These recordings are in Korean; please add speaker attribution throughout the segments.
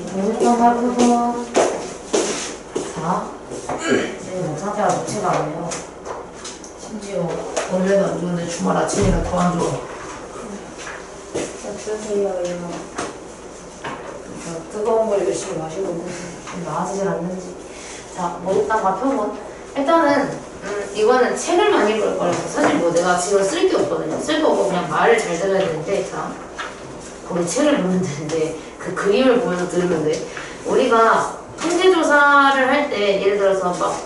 Speaker 1: 모집단과 표본 4. 지금 상태가 좋지가 않네요. 심지어 원래는 안 좋은데 주말 아침이라 더 안 좋아.
Speaker 2: 주세요, 이거.
Speaker 1: 뜨거운 걸 열심히 마시고 있는지 나아지질 않는지. 자, 모집단과 표본. 일단은 이거는 책을 많이 볼 거라서 사실 뭐 내가 지금 쓸 게 없거든요. 쓸 게 없고 그냥 말을 잘 들어야 되는데, 자, 거기 책을 보면 되는데 그 그림을 보면서 들으면 돼. 우리가 통계조사를 할 때 예를 들어서 막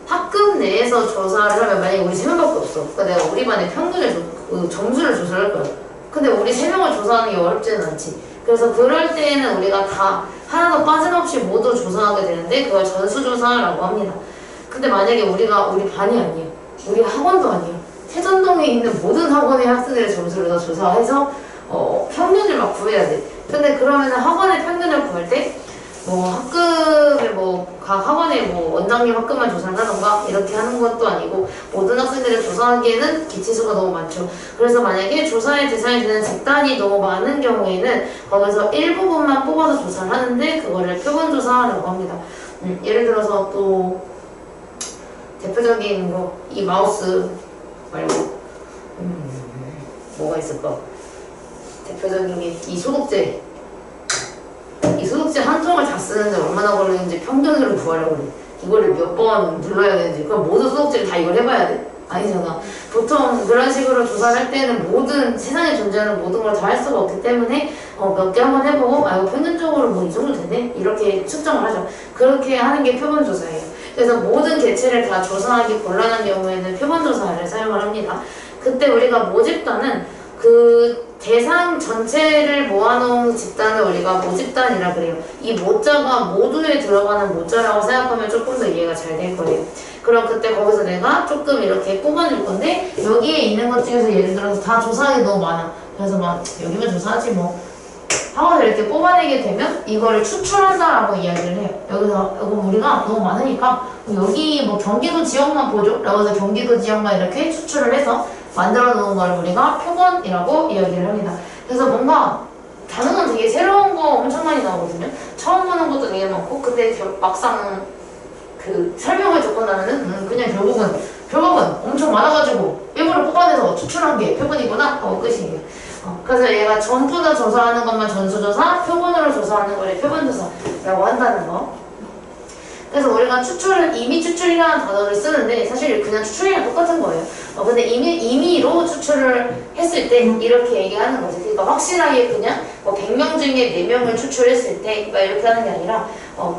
Speaker 1: 학급 내에서 조사를 하면 만약에 우리 3명밖에 없어. 그러니까 내가 우리 반의 평균을 점수를 조사를 할 거야. 근데 우리 3명을 조사하는 게 어렵지는 않지. 그래서 그럴 때에는 우리가 다 하나도 빠짐없이 모두 조사하게 되는데 그걸 전수조사라고 합니다. 근데 만약에 우리가 우리 반이 아니야. 우리 학원도 아니야. 세전동에 있는 모든 학원의 학생들의 점수를 다 조사해서 평균을 막 구해야 돼. 근데 그러면 학원의 평균을 구할 때 학급에 각 학원의 원장님 학급만 조사를 하던가 이렇게 하는 것도 아니고 모든 학생들을 조사하기에는 기치수가 너무 많죠. 그래서 만약에 조사의 대상이 되는 집단이 너무 많은 경우에는 거기서 일부분만 뽑아서 조사를 하는데 그거를 표본조사라고 합니다. 예를 들어서 또 대표적인 거 이 마우스 말고 뭐가 있을까? 대표적인 게 이 소독제. 이 소독제 한 통을 다 쓰는데 얼마나 걸리는지 평균으로 구하려고 그래. 이거를 몇 번 눌러야 되는지. 그럼 모든 소독제를 다 이걸 해봐야 돼? 아니잖아. 보통 그런 식으로 조사를 할 때는 모든 세상에 존재하는 모든 걸 다 할 수가 없기 때문에 몇 개 한번 해보고 이거 평균적으로 이 정도 되네? 이렇게 측정을 하죠. 그렇게 하는 게 표본조사예요. 그래서 모든 개체를 다 조사하기 곤란한 경우에는 표본조사를 사용을 합니다. 그때 우리가 모집단은 그 대상 전체를 모아놓은 집단을 우리가 모집단이라 그래요. 이 모자가 모두에 들어가는 모자라고 생각하면 조금 더 이해가 잘 될 거예요. 그럼 그때 거기서 내가 조금 이렇게 뽑아낼 건데 여기에 있는 것 중에서 예를 들어서 다 조사하기 너무 많아. 그래서 막 여기만 조사하지 뭐 하고 이렇게 뽑아내게 되면 이거를 추출한다라고 이야기를 해요. 여기서 우리가 너무 많으니까 여기 경기도 지역만 보죠. 라고 해서 경기도 지역만 이렇게 추출을 해서 만들어 놓은 걸 우리가 표본이라고 이야기를 합니다. 그래서 뭔가 단어는 되게 새로운 거 엄청 많이 나오거든요. 처음 보는 것도 되게 많고 근데 막상 그 설명을 듣고 나면은 그냥 결국은 엄청 많아가지고 일부러 뽑아내서 추출한 게 표본이구나 하고 끝이에요. 그래서 얘가 전부 다 조사하는 것만 전수조사, 표본으로 조사하는 거를 표본조사라고 한다는 거. 그래서 우리가 추출은 임의 추출이라는 단어를 쓰는데 사실 그냥 추출이랑 똑같은 거예요. 근데 임의로 추출을 했을 때 이렇게 얘기하는 거지. 그러니까 확실하게 그냥 100명 중에 4명을 추출했을 때 이렇게 하는 게 아니라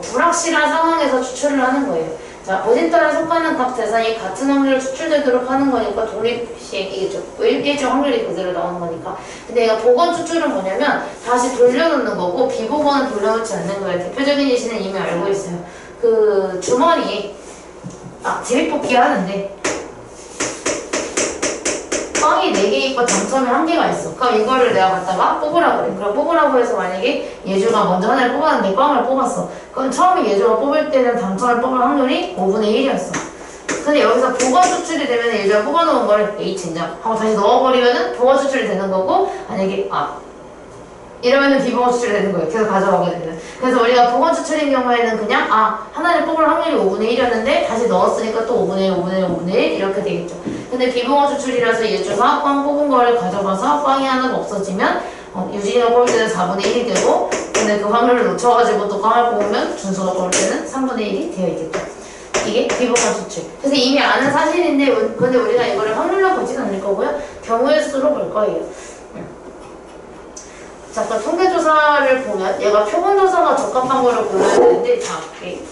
Speaker 1: 불확실한 상황에서 추출을 하는 거예요. 자, 모집단에 속하는 각 대상이 같은 확률로 추출되도록 하는 거니까 독립시행이겠죠. 일정 확률이 그대로 나오는 거니까. 근데 얘가 보건 추출은 뭐냐면 다시 돌려놓는 거고 비보건은 돌려놓지 않는 거예요. 대표적인 예시는 이미 알고 있어요. 그 주머니에 제비뽑기 하는데 빵이 4개 있고 당첨이 1개가 있어. 그럼 이거를 내가 갖다가 뽑으라고 그래. 그럼 뽑으라고 해서 만약에 예주가 먼저 하나를 뽑았는데 빵을 뽑았어. 그럼 처음에 예주가 뽑을 때는 당첨을 뽑을 확률이 5분의 1이었어. 근데 여기서 보건 추출이 되면 예주가 뽑아놓은 걸 H인정 하고 다시 넣어버리면은 보건 추출이 되는 거고 만약에 이러면은 비보건 추출이 되는 거예요. 계속 가져가게 되는. 그래서 우리가 보건 추출인 경우에는 그냥 하나를 뽑을 확률이 5분의 1이었는데 다시 넣었으니까 또 5분의 1, 5분의 1, 5분의 1 이렇게 되겠죠. 근데 비보건 추출이라서 예주가 빵 뽑은 거를 가져가서 빵이 하나가 없어지면 유진이가 뽑을 때는 4분의 1이 되고 근데 그 확률을 놓쳐가지고 또 빵을 뽑으면 준수가 뽑을 때는 3분의 1이 되어 있겠죠. 이게 비보건 추출. 그래서 이미 아는 사실인데 근데 우리가 이거를 확률로 보지는 않을 거고요. 경우의 수로 볼 거예요. 자, 그럼 통계조사를 보면 얘가 표본조사가 적합한 거를 골라야 되는데 자,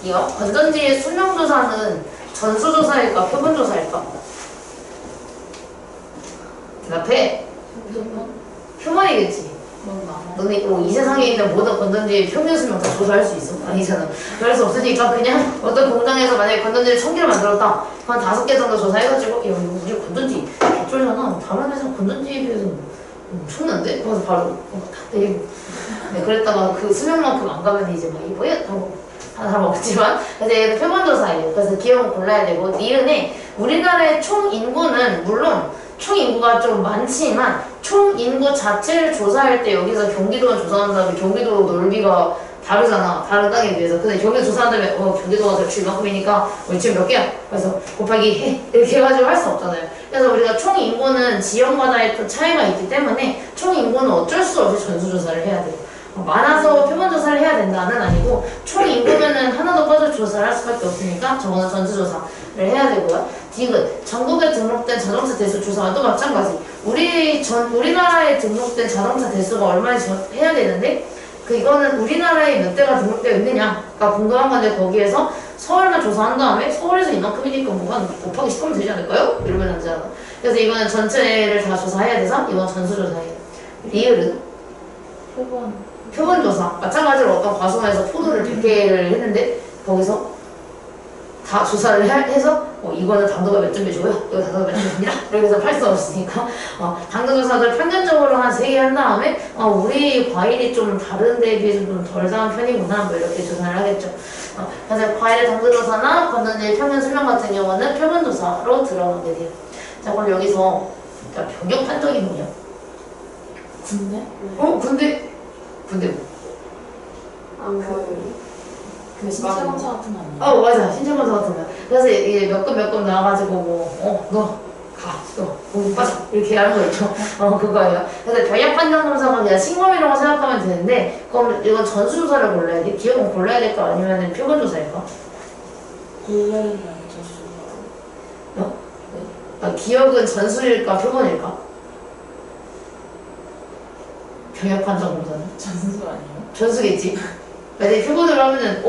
Speaker 1: 이거 건전지의 수명조사는 전수조사일까 표본조사일까? 대답해. 표본이겠지. 너네 이 세상에 있는 모든 건전지의 평균 수명 다 조사할 수 있어? 아니잖아. 그럴 수 없으니까 그냥 어떤 공장에서 만약에 건전지를 1000개를 만들었다. 한 5개 정도 조사해가지고 야 이거 우리 건전지 개쩔잖아. 다른 회사 건전지에 비해서 엄청난데? 그래서 바로 탁 내리고 그랬다가 그 수명만큼 안 가면 이제 뭐야? 하고 하는 사람 없지만 그래서 얘는 표본조사예요. 그래서 기억은 골라야 되고 니은에 우리나라의 총 인구는 물론 총 인구가 좀 많지만 총 인구 자체를 조사할 때 여기서 경기도만 조사한 다음에 경기도 넓이가 다르잖아. 다른 땅에 비해서. 근데 경기도 조사한다면 경기도가 대출 이만큼이니까 우리 지금 몇 개야? 그래서 곱하기 해. 이렇게 해가지고 할 수 없잖아요. 그래서 우리가 총 인구는 지역마다의 또 차이가 있기 때문에 총 인구는 어쩔 수 없이 전수조사를 해야 돼요. 많아서 표본조사를 해야 된다는 아니고 총 인구면은 하나도 빠져 조사를 할 수밖에 없으니까 저거는 전수조사를 해야 되고요. 디귿 전국에 등록된 자동차 대수 조사와 또 마찬가지. 우리나라에 등록된 자동차 대수가 얼마인지 해야 되는데 이거는 우리나라에 몇 대가 등록되어 있느냐가 궁금한 건데 거기에서 서울만 조사한 다음에 서울에서 이만큼이니까 뭐가 곱하기 10하면 되지 않을까요? 이러면 안 되잖아. 그래서 이거는 전체를 다 조사해야 돼서 이건 전수조사예요. 리을은 표본조사. 마찬가지로 어떤 과수원에서 포도를 100개를 했는데 거기서 다 조사를 해서 이거는 당도가 몇 점 해주고요. 이거 당도가 몇 점 해줍니다. 이렇게 해서 팔 수 없으니까 당도조사를 평균적으로 한 3개 한 다음에 우리 과일이 좀 다른 데에 비해서 좀 덜 단 편이구나 뭐 이렇게 조사를 하겠죠. 그래서 과일의 당도조사나 건전지 평균 수명 같은 경우는 표본조사로 들어가게 돼요. 자 그럼 여기서 병역 판정이 뭐냐?
Speaker 2: 군대?
Speaker 1: 군대 뭐?
Speaker 3: 안 보여요.
Speaker 2: 그 신체검사 같은 거 아니에요?
Speaker 1: 맞아. 신체검사 같은 거. 그래서 이게 몇 건 나와가지고 너 공부 빠져 이렇게 하는 거 있죠. 그거예요. 그래서 병역 판정 검사가 그냥 신검이라고 생각하면 되는데 그럼 이건 전수조사를 골라야 돼? 기억은 골라야 될까? 아니면 표본조사일까?
Speaker 2: 골라야죠.
Speaker 1: 기억은 전수일까? 표본일까? 병역 판정 검사는?
Speaker 2: 전수 아니에요?
Speaker 1: 전수겠지. 근데 표본으로 하면은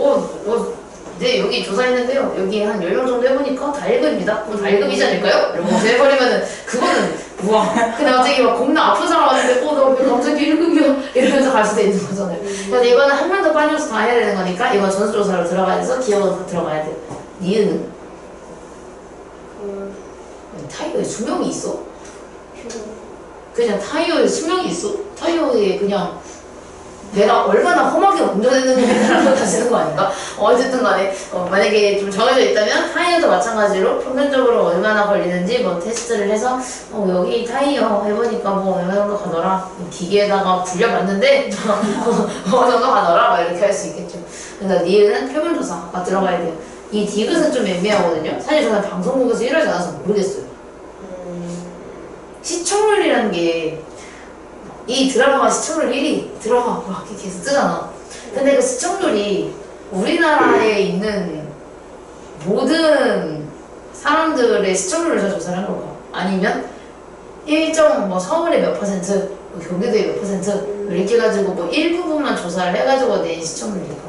Speaker 1: 이제 여기 조사했는데요. 여기 한 10명 정도 해보니까 다 1급입니다. 그럼 다 1급이지 않을까요? 이러고 해버리면은 그거는 우와. 근데 갑자기 막 겁나 아픈 사람 왔는데 나 왜 갑자기 1급이야? 이러면서 갈 수도 있는 거잖아요. 그래서 이거는 한 명 더 빠져서 다 해야 되는 거니까 이건 전수조사로 들어가야 돼서 기억으로 들어가야 돼요. 니은은? 타이어에 수명이 있어? 그냥 타이어에 수명이 있어? 타이어에 그냥 내가 얼마나 험하게 운전했는지에 따라서 다시는 거 아닌가? 어쨌든 간에 만약에 좀 정해져 있다면 타이어도 마찬가지로 평균적으로 얼마나 걸리는지 뭐 테스트를 해서 여기 타이어 해보니까 뭐 어느 정도 가더라. 기계에다가 굴려봤는데 어느 정도 가더라. 막 이렇게 할 수 있겠죠. 그래서 니은은 표본조사가 들어가야 돼요. 이 디귿은 좀 애매하거든요. 사실 저는 방송국에서 일하지 않아서 모르겠어요. 시청률이라는 게 이 드라마가 시청률 1위 들어가 막 이렇게 계속 뜨잖아. 근데 그 시청률이 우리나라에 있는 모든 사람들의 시청률을 다 조사를 한 걸까? 아니면 일정 서울의 몇 퍼센트, 경기도의 몇 퍼센트 이렇게 해가지고 일부분만 조사를 해가지고 낸 시청률일까?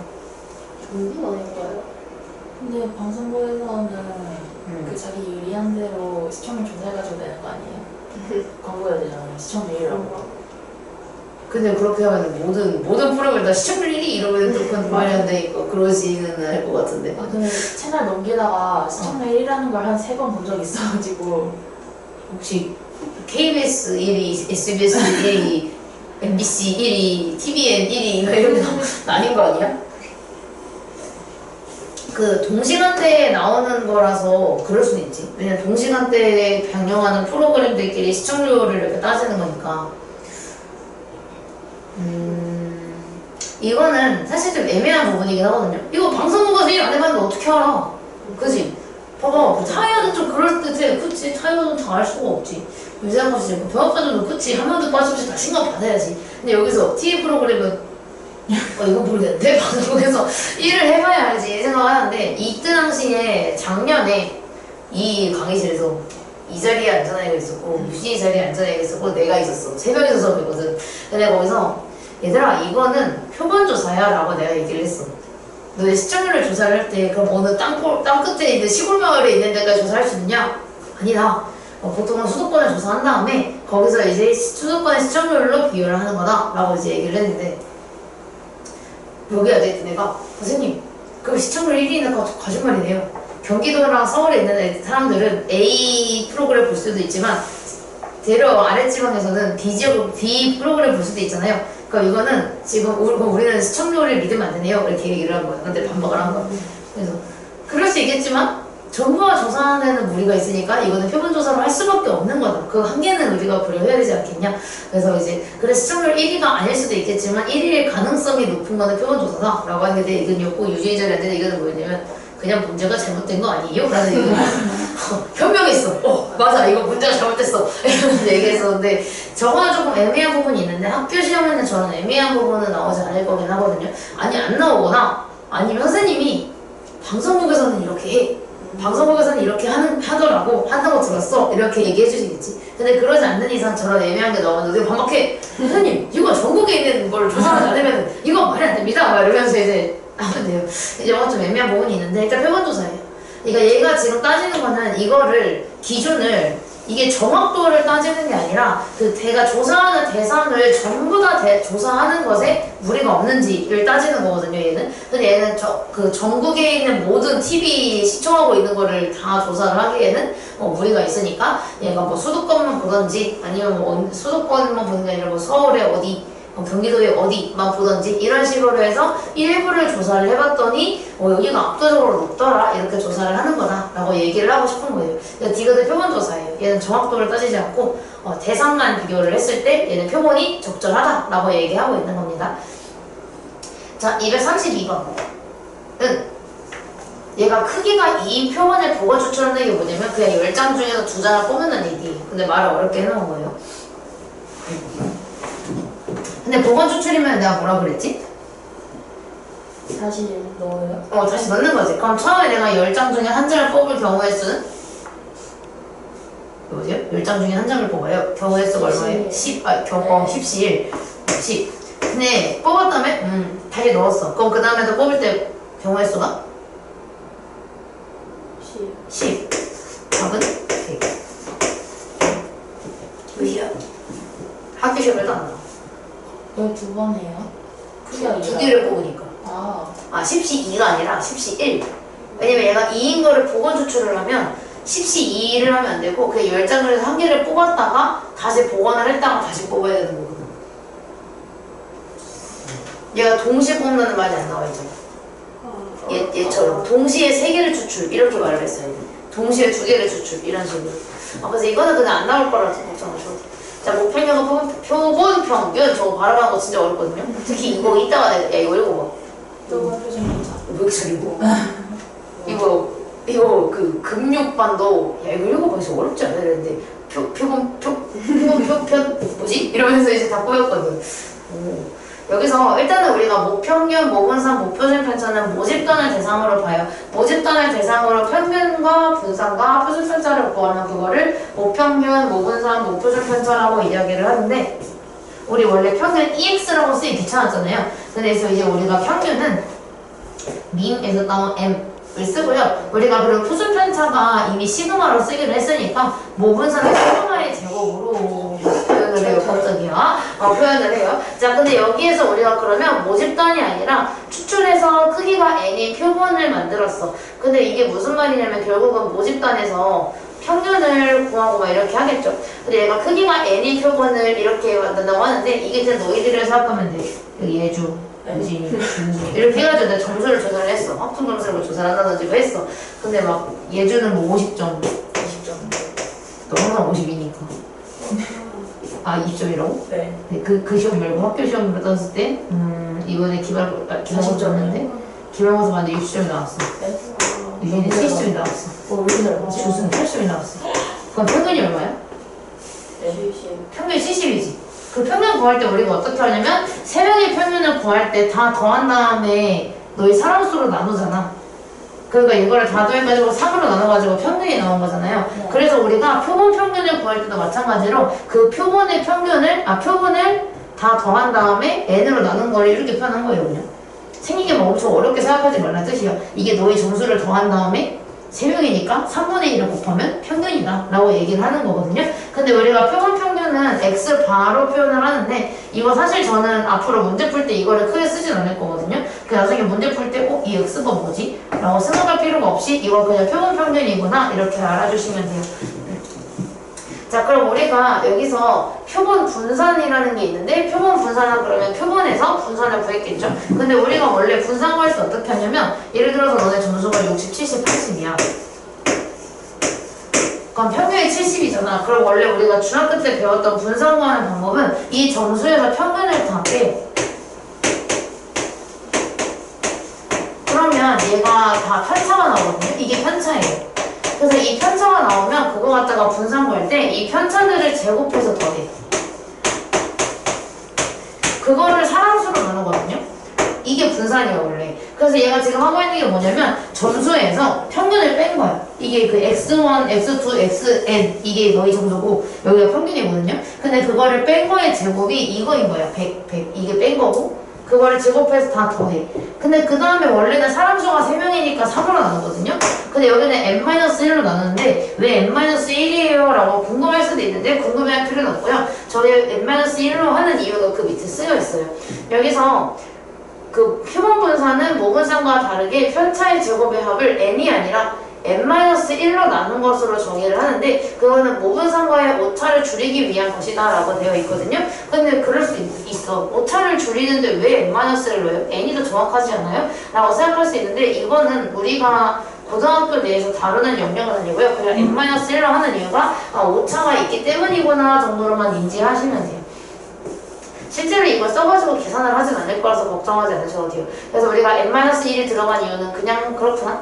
Speaker 3: 전부 아닐까요?
Speaker 2: 근데 방송국에서는 그 자기 유리한 대로 시청률 조사해가지고 내는 거 아니에요? 광고해야 되잖아요. 시청률이라고.
Speaker 1: 근데 그렇게 하면 모든 프로그램 다 시청률 1위 이러면 또 그건 말이 안 되니까 그러지는 않을 것 같은데.
Speaker 2: 근데 채널 넘기다가 시청률 1위라는 걸 한 3번 본 적 있어가지고.
Speaker 1: 혹시 KBS 1위, SBS 1위, MBC 1위, TVN 1위 이런 게 아닌 거 아니야? 그 동시간대에 나오는 거라서 그럴 수도 있지. 왜냐면 동시간대에 방영하는 프로그램들끼리 시청률을 이렇게 따지는 거니까. 이거는 사실 좀 애매한 부분이긴 하거든요. 이거 방송국에서 일 안 해봤는데 어떻게 알아? 그지? 봐봐, 타이어는 좀 그럴 듯해. 그치? 타이어는 다 알 수가 없지. 유재학없이 병역판정도 그치? 한 번도 빠짐없이 다 신고 받아야지. 근데 여기서 TV 프로그램은 이건 모르겠는데 방송국에서 일을 해봐야 알지 생각하는데 이때 당시에 작년에 이 강의실에서 이 자리에 앉은 애가 있었고 유진이 자리에 앉은 애가 있었고 내가 있었어. 3명이서 수업이거든. 근데 거기서 얘들아 이거는 표본조사야 라고 내가 얘기를 했어. 너의 시청률을 조사를 할 때 그럼 어느 땅 끝에 있는 시골 마을에 있는 데까지 조사할 수 있냐? 아니다. 보통은 수도권을 조사한 다음에 거기서 이제 수도권의 시청률로 비교를 하는 거다 라고 이제 얘기를 했는데 여기가 됐더니 내가 선생님 그럼 시청률 1위는 거짓말이네요. 경기도랑 서울에 있는 사람들은 A 프로그램 볼 수도 있지만 대려 아랫지방에서는 B 프로그램 볼 수도 있잖아요. 그럼 이거는 지금 우리는 시청률을 믿으면 안 되네요. 이렇게 얘기를 한 거야. 근데 반박을 한 거야. 그래서 그럴 수 있겠지만 전부가 조사하는 데는 무리가 있으니까 이거는 표본 조사를 할 수밖에 없는 거다. 그 한계는 우리가 고려해야 되지 않겠냐. 그래서 이제 그래 시청률 1위가 아닐 수도 있겠지만 1위일 가능성이 높은 거는 표본 조사다라고 하는데 이건 욕구 유지의절이 안 되는 이거는 뭐냐면 그냥 문제가 잘못된 거 아니에요? 라는 얘기를 현명했어. 맞아 이거 문제가 잘못됐어. 이런 얘기했었는데 저거는 조금 애매한 부분이 있는데 학교 시험에는 저는 애매한 부분은 나오지 않을 거긴 하거든요. 아니 안 나오거나 아니면 선생님이 방송국에서는 이렇게 해. 방송국에서는 이렇게 하더라고. 한다고 들었어. 이렇게 얘기해 주시겠지. 근데 그러지 않는 이상 저런 애매한 게 나오면 우리가 반박해. 선생님 이거 전국에 있는 걸 조사하지 않으면 이건 말이 안 됩니다. 막 이러면서 이제 하면 돼요. 이제 뭔가 좀 애매한 부분이 있는데 일단 표본조사예요. 그러니까 얘가 지금 따지는 거는 이거를 기준을 이게 정확도를 따지는 게 아니라 그 걔가 조사하는 대상을 전부 다 조사하는 것에 무리가 없는지를 따지는 거거든요. 얘는. 근데 얘는 그 전국에 있는 모든 TV 시청하고 있는 거를 다 조사를 하기에는 무리가 있으니까 얘가 뭐 수도권만 보던지 아니면 뭐 수도권만 보는 게 아니라 뭐 서울에 어디 경기도에 어디만 보던지 이런 식으로 해서 일부를 조사를 해봤더니 여기가 압도적으로 높더라 이렇게 조사를 하는 거다 라고 얘기를 하고 싶은 거예요. 그러니까 디귿은 표본 조사예요. 얘는 정확도를 따지지 않고 대상만 비교를 했을 때 얘는 표본이 적절하다 라고 얘기하고 있는 겁니다. 자 232번은 얘가 크기가 2인 표본을 보고 추출하는 게 뭐냐면 그냥 10장 중에서 2장을 뽑는다는 얘기예요. 근데 말을 어렵게 해놓은 거예요. 근데 보건 추출이면 내가 뭐라 그랬지?
Speaker 2: 다시 넣어요?
Speaker 1: 다시 넣는 거지. 그럼 처음에 내가 10장 중에 한 장을 뽑을 경우의 수는? 여보세요? 10장 중에 한 장을 뽑아요. 경우의 수가 얼마예요? 10, 10시 10. 근데 뽑은 다음에 다시 넣었어. 그럼 그 다음에 또 뽑을 때 경우의 수가? 10. 답은? 100. 학교 시험에도 안 나와.
Speaker 2: 왜 두 번 해요?
Speaker 1: 두 개를 뽑으니까. 10시 2가 아니라 10시 1. 왜냐면 얘가 2인 거를 보건 추출을 하면 10시 2를 하면 안 되고 그 10장 중에서 한 개를 뽑았다가 다시 보건을 했다가 다시 뽑아야 되는 거거든. 얘가 동시에 뽑는다는 말이 안 나와 있잖아. 얘처럼 동시에 3개를 추출 이렇게 말을 했어야 돼. 동시에 2개를 추출 이런 식으로. 그래서 이거는 그냥 안 나올 거라서 걱정하셔도 돼. 자, 목표명과 표본 평균 저거 발음하는 거 진짜 어렵거든요. 특히 이거 이따가 야 이거 읽어봐.
Speaker 2: 표본 표준 검사.
Speaker 1: 왜 이렇게 잘 읽어? 이거 그 금육반도 야 이거 읽어봐 진짜 어렵지 않아 이랬는데 표본 뭐지? 이러면서 이제 다 꼬였거든. 여기서 일단은 우리가 모평균, 모분산, 모표준 편차는 모집단을 대상으로 봐요. 모집단을 대상으로 평균과 분산과 표준 편차를 구하면 그거를 모평균, 모분산, 모표준 편차라고 이야기를 하는데 우리 원래 평균 EX라고 쓰기 귀찮았잖아요. 그래서 이제 우리가 평균은 민에서 따온 M을 쓰고요. 우리가 그리고 표준 편차가 이미 시그마로 쓰기로 했으니까 모분산을 시그마의 제곱으로 표현을 해요. 갑자기야. 표현을 해요. 자, 근데 여기에서 우리가 그러면 모집단이 아니라 추출해서 크기가 n인 표본을 만들었어. 근데 이게 무슨 말이냐면 결국은 모집단에서 평균을 구하고 막 이렇게 하겠죠. 근데 얘가 크기가 n인 표본을 이렇게 만든다고 하는데 이게 그냥 너희들을 생각하면 돼. 여기 예주, 유진이, 이렇게 해가지고 내가 점수를 조사를 했어. 합성 점수를 조사를 한다든지 했어. 근데 막 예주는 뭐 50점, 20점. 너무나 50이니까. 20점이라고?
Speaker 2: 네.
Speaker 1: 그 시험 말고 학교 시험으로 떴을 때 이번에 기말고사 떴는데 기말고사 봤는데 60점이 나왔어.
Speaker 2: 네?
Speaker 1: 유진이 70점이 나왔어.
Speaker 2: 왜 이렇게 잘 맞춰?
Speaker 1: 주수는 80점이 나왔어. 그럼 평균이 얼마야?
Speaker 2: 네.
Speaker 1: 평균 70이지. 그 평균 구할 때 우리가 어떻게 하냐면 3명의 평균을 구할 때 다 더한 다음에 너희 사람 수로 나누잖아. 그러니까 이거를 다 더해가지고 3으로 나눠가지고 평균이 나온 거잖아요.
Speaker 2: 네.
Speaker 1: 그래서 우리가 표본 평균을 구할 때도 마찬가지로 그 표본의 평균을 다 더한 다음에 n으로 나눈 거를 이렇게 표현한 거예요. 그냥 생기게 뭐 엄청 어렵게 생각하지 말란 뜻이야. 이게 너의 점수를 더한 다음에 3명이니까 3분의 1을 곱하면 평균이다 라고 얘기를 하는 거거든요. 근데 우리가 표본 평균은 x 바로 표현을 하는데 이거 사실 저는 앞으로 문제 풀 때 이거를 크게 쓰진 않을 거거든요. 그 나중에 문제 풀 때 이 x가 뭐지? 라고 생각할 필요가 없이 이거 그냥 표본 평균이구나 이렇게 알아주시면 돼요. 자, 그럼 우리가 여기서 표본 분산이라는 게 있는데 표본 분산은 그러면 표본에서 분산을 구했겠죠? 근데 우리가 원래 분산 구할 때 어떻게 하냐면 예를 들어서 너네 점수가 60, 70, 80이야. 그럼 평균이 70이잖아. 그럼 원래 우리가 중학교 때 배웠던 분산구하는 방법은 이 점수에서 평균을 다 빼. 그러면 얘가 다 편차가 나오거든요. 이게 편차예요. 그래서 이 편차가 나오면 그거 갖다가 분산구할 때 이 편차들을 제곱해서 더해. 그거를 사랑수로 나누거든요. 이게 분산이에요 원래. 그래서 얘가 지금 하고 있는 게 뭐냐면 점수에서 평균을 뺀 거야. 이게 그 x1, x2, xn 이게 너희 점수고 여기가 평균이거든요. 근데 그거를 뺀 거의 제곱이 이거인 거야. 100, 100 이게 뺀 거고 그거를 제곱해서 다 더해. 근데 그 다음에 원래는 사람수가 3명이니까 3으로 나누거든요. 근데 여기는 n-1로 나누는데 왜 n-1이에요? 라고 궁금할 수도 있는데 궁금해할 필요는 없고요. 저희 n-1로 하는 이유가 그 밑에 쓰여 있어요. 여기서 그 표본 분산은 모분산과 다르게 편차의 제곱의 합을 n이 아니라 n-1로 나눈 것으로 정의를 하는데 그거는 모분산과의 오차를 줄이기 위한 것이다 라고 되어 있거든요. 근데 그럴 수 있어. 오차를 줄이는데 왜 n-를 넣어요? n이 더 정확하지 않아요? 라고 생각할 수 있는데 이거는 우리가 고등학교 내에서 다루는 영역은 아니고요. 그냥 n-1로 하는 이유가 오차가 있기 때문이구나 정도로만 인지하시면 돼요. 실제로 이걸 써가지고 계산을 하진 않을 거라서 걱정하지 않으셔도 돼요. 그래서 우리가 n-1이 들어간 이유는 그냥 그렇구나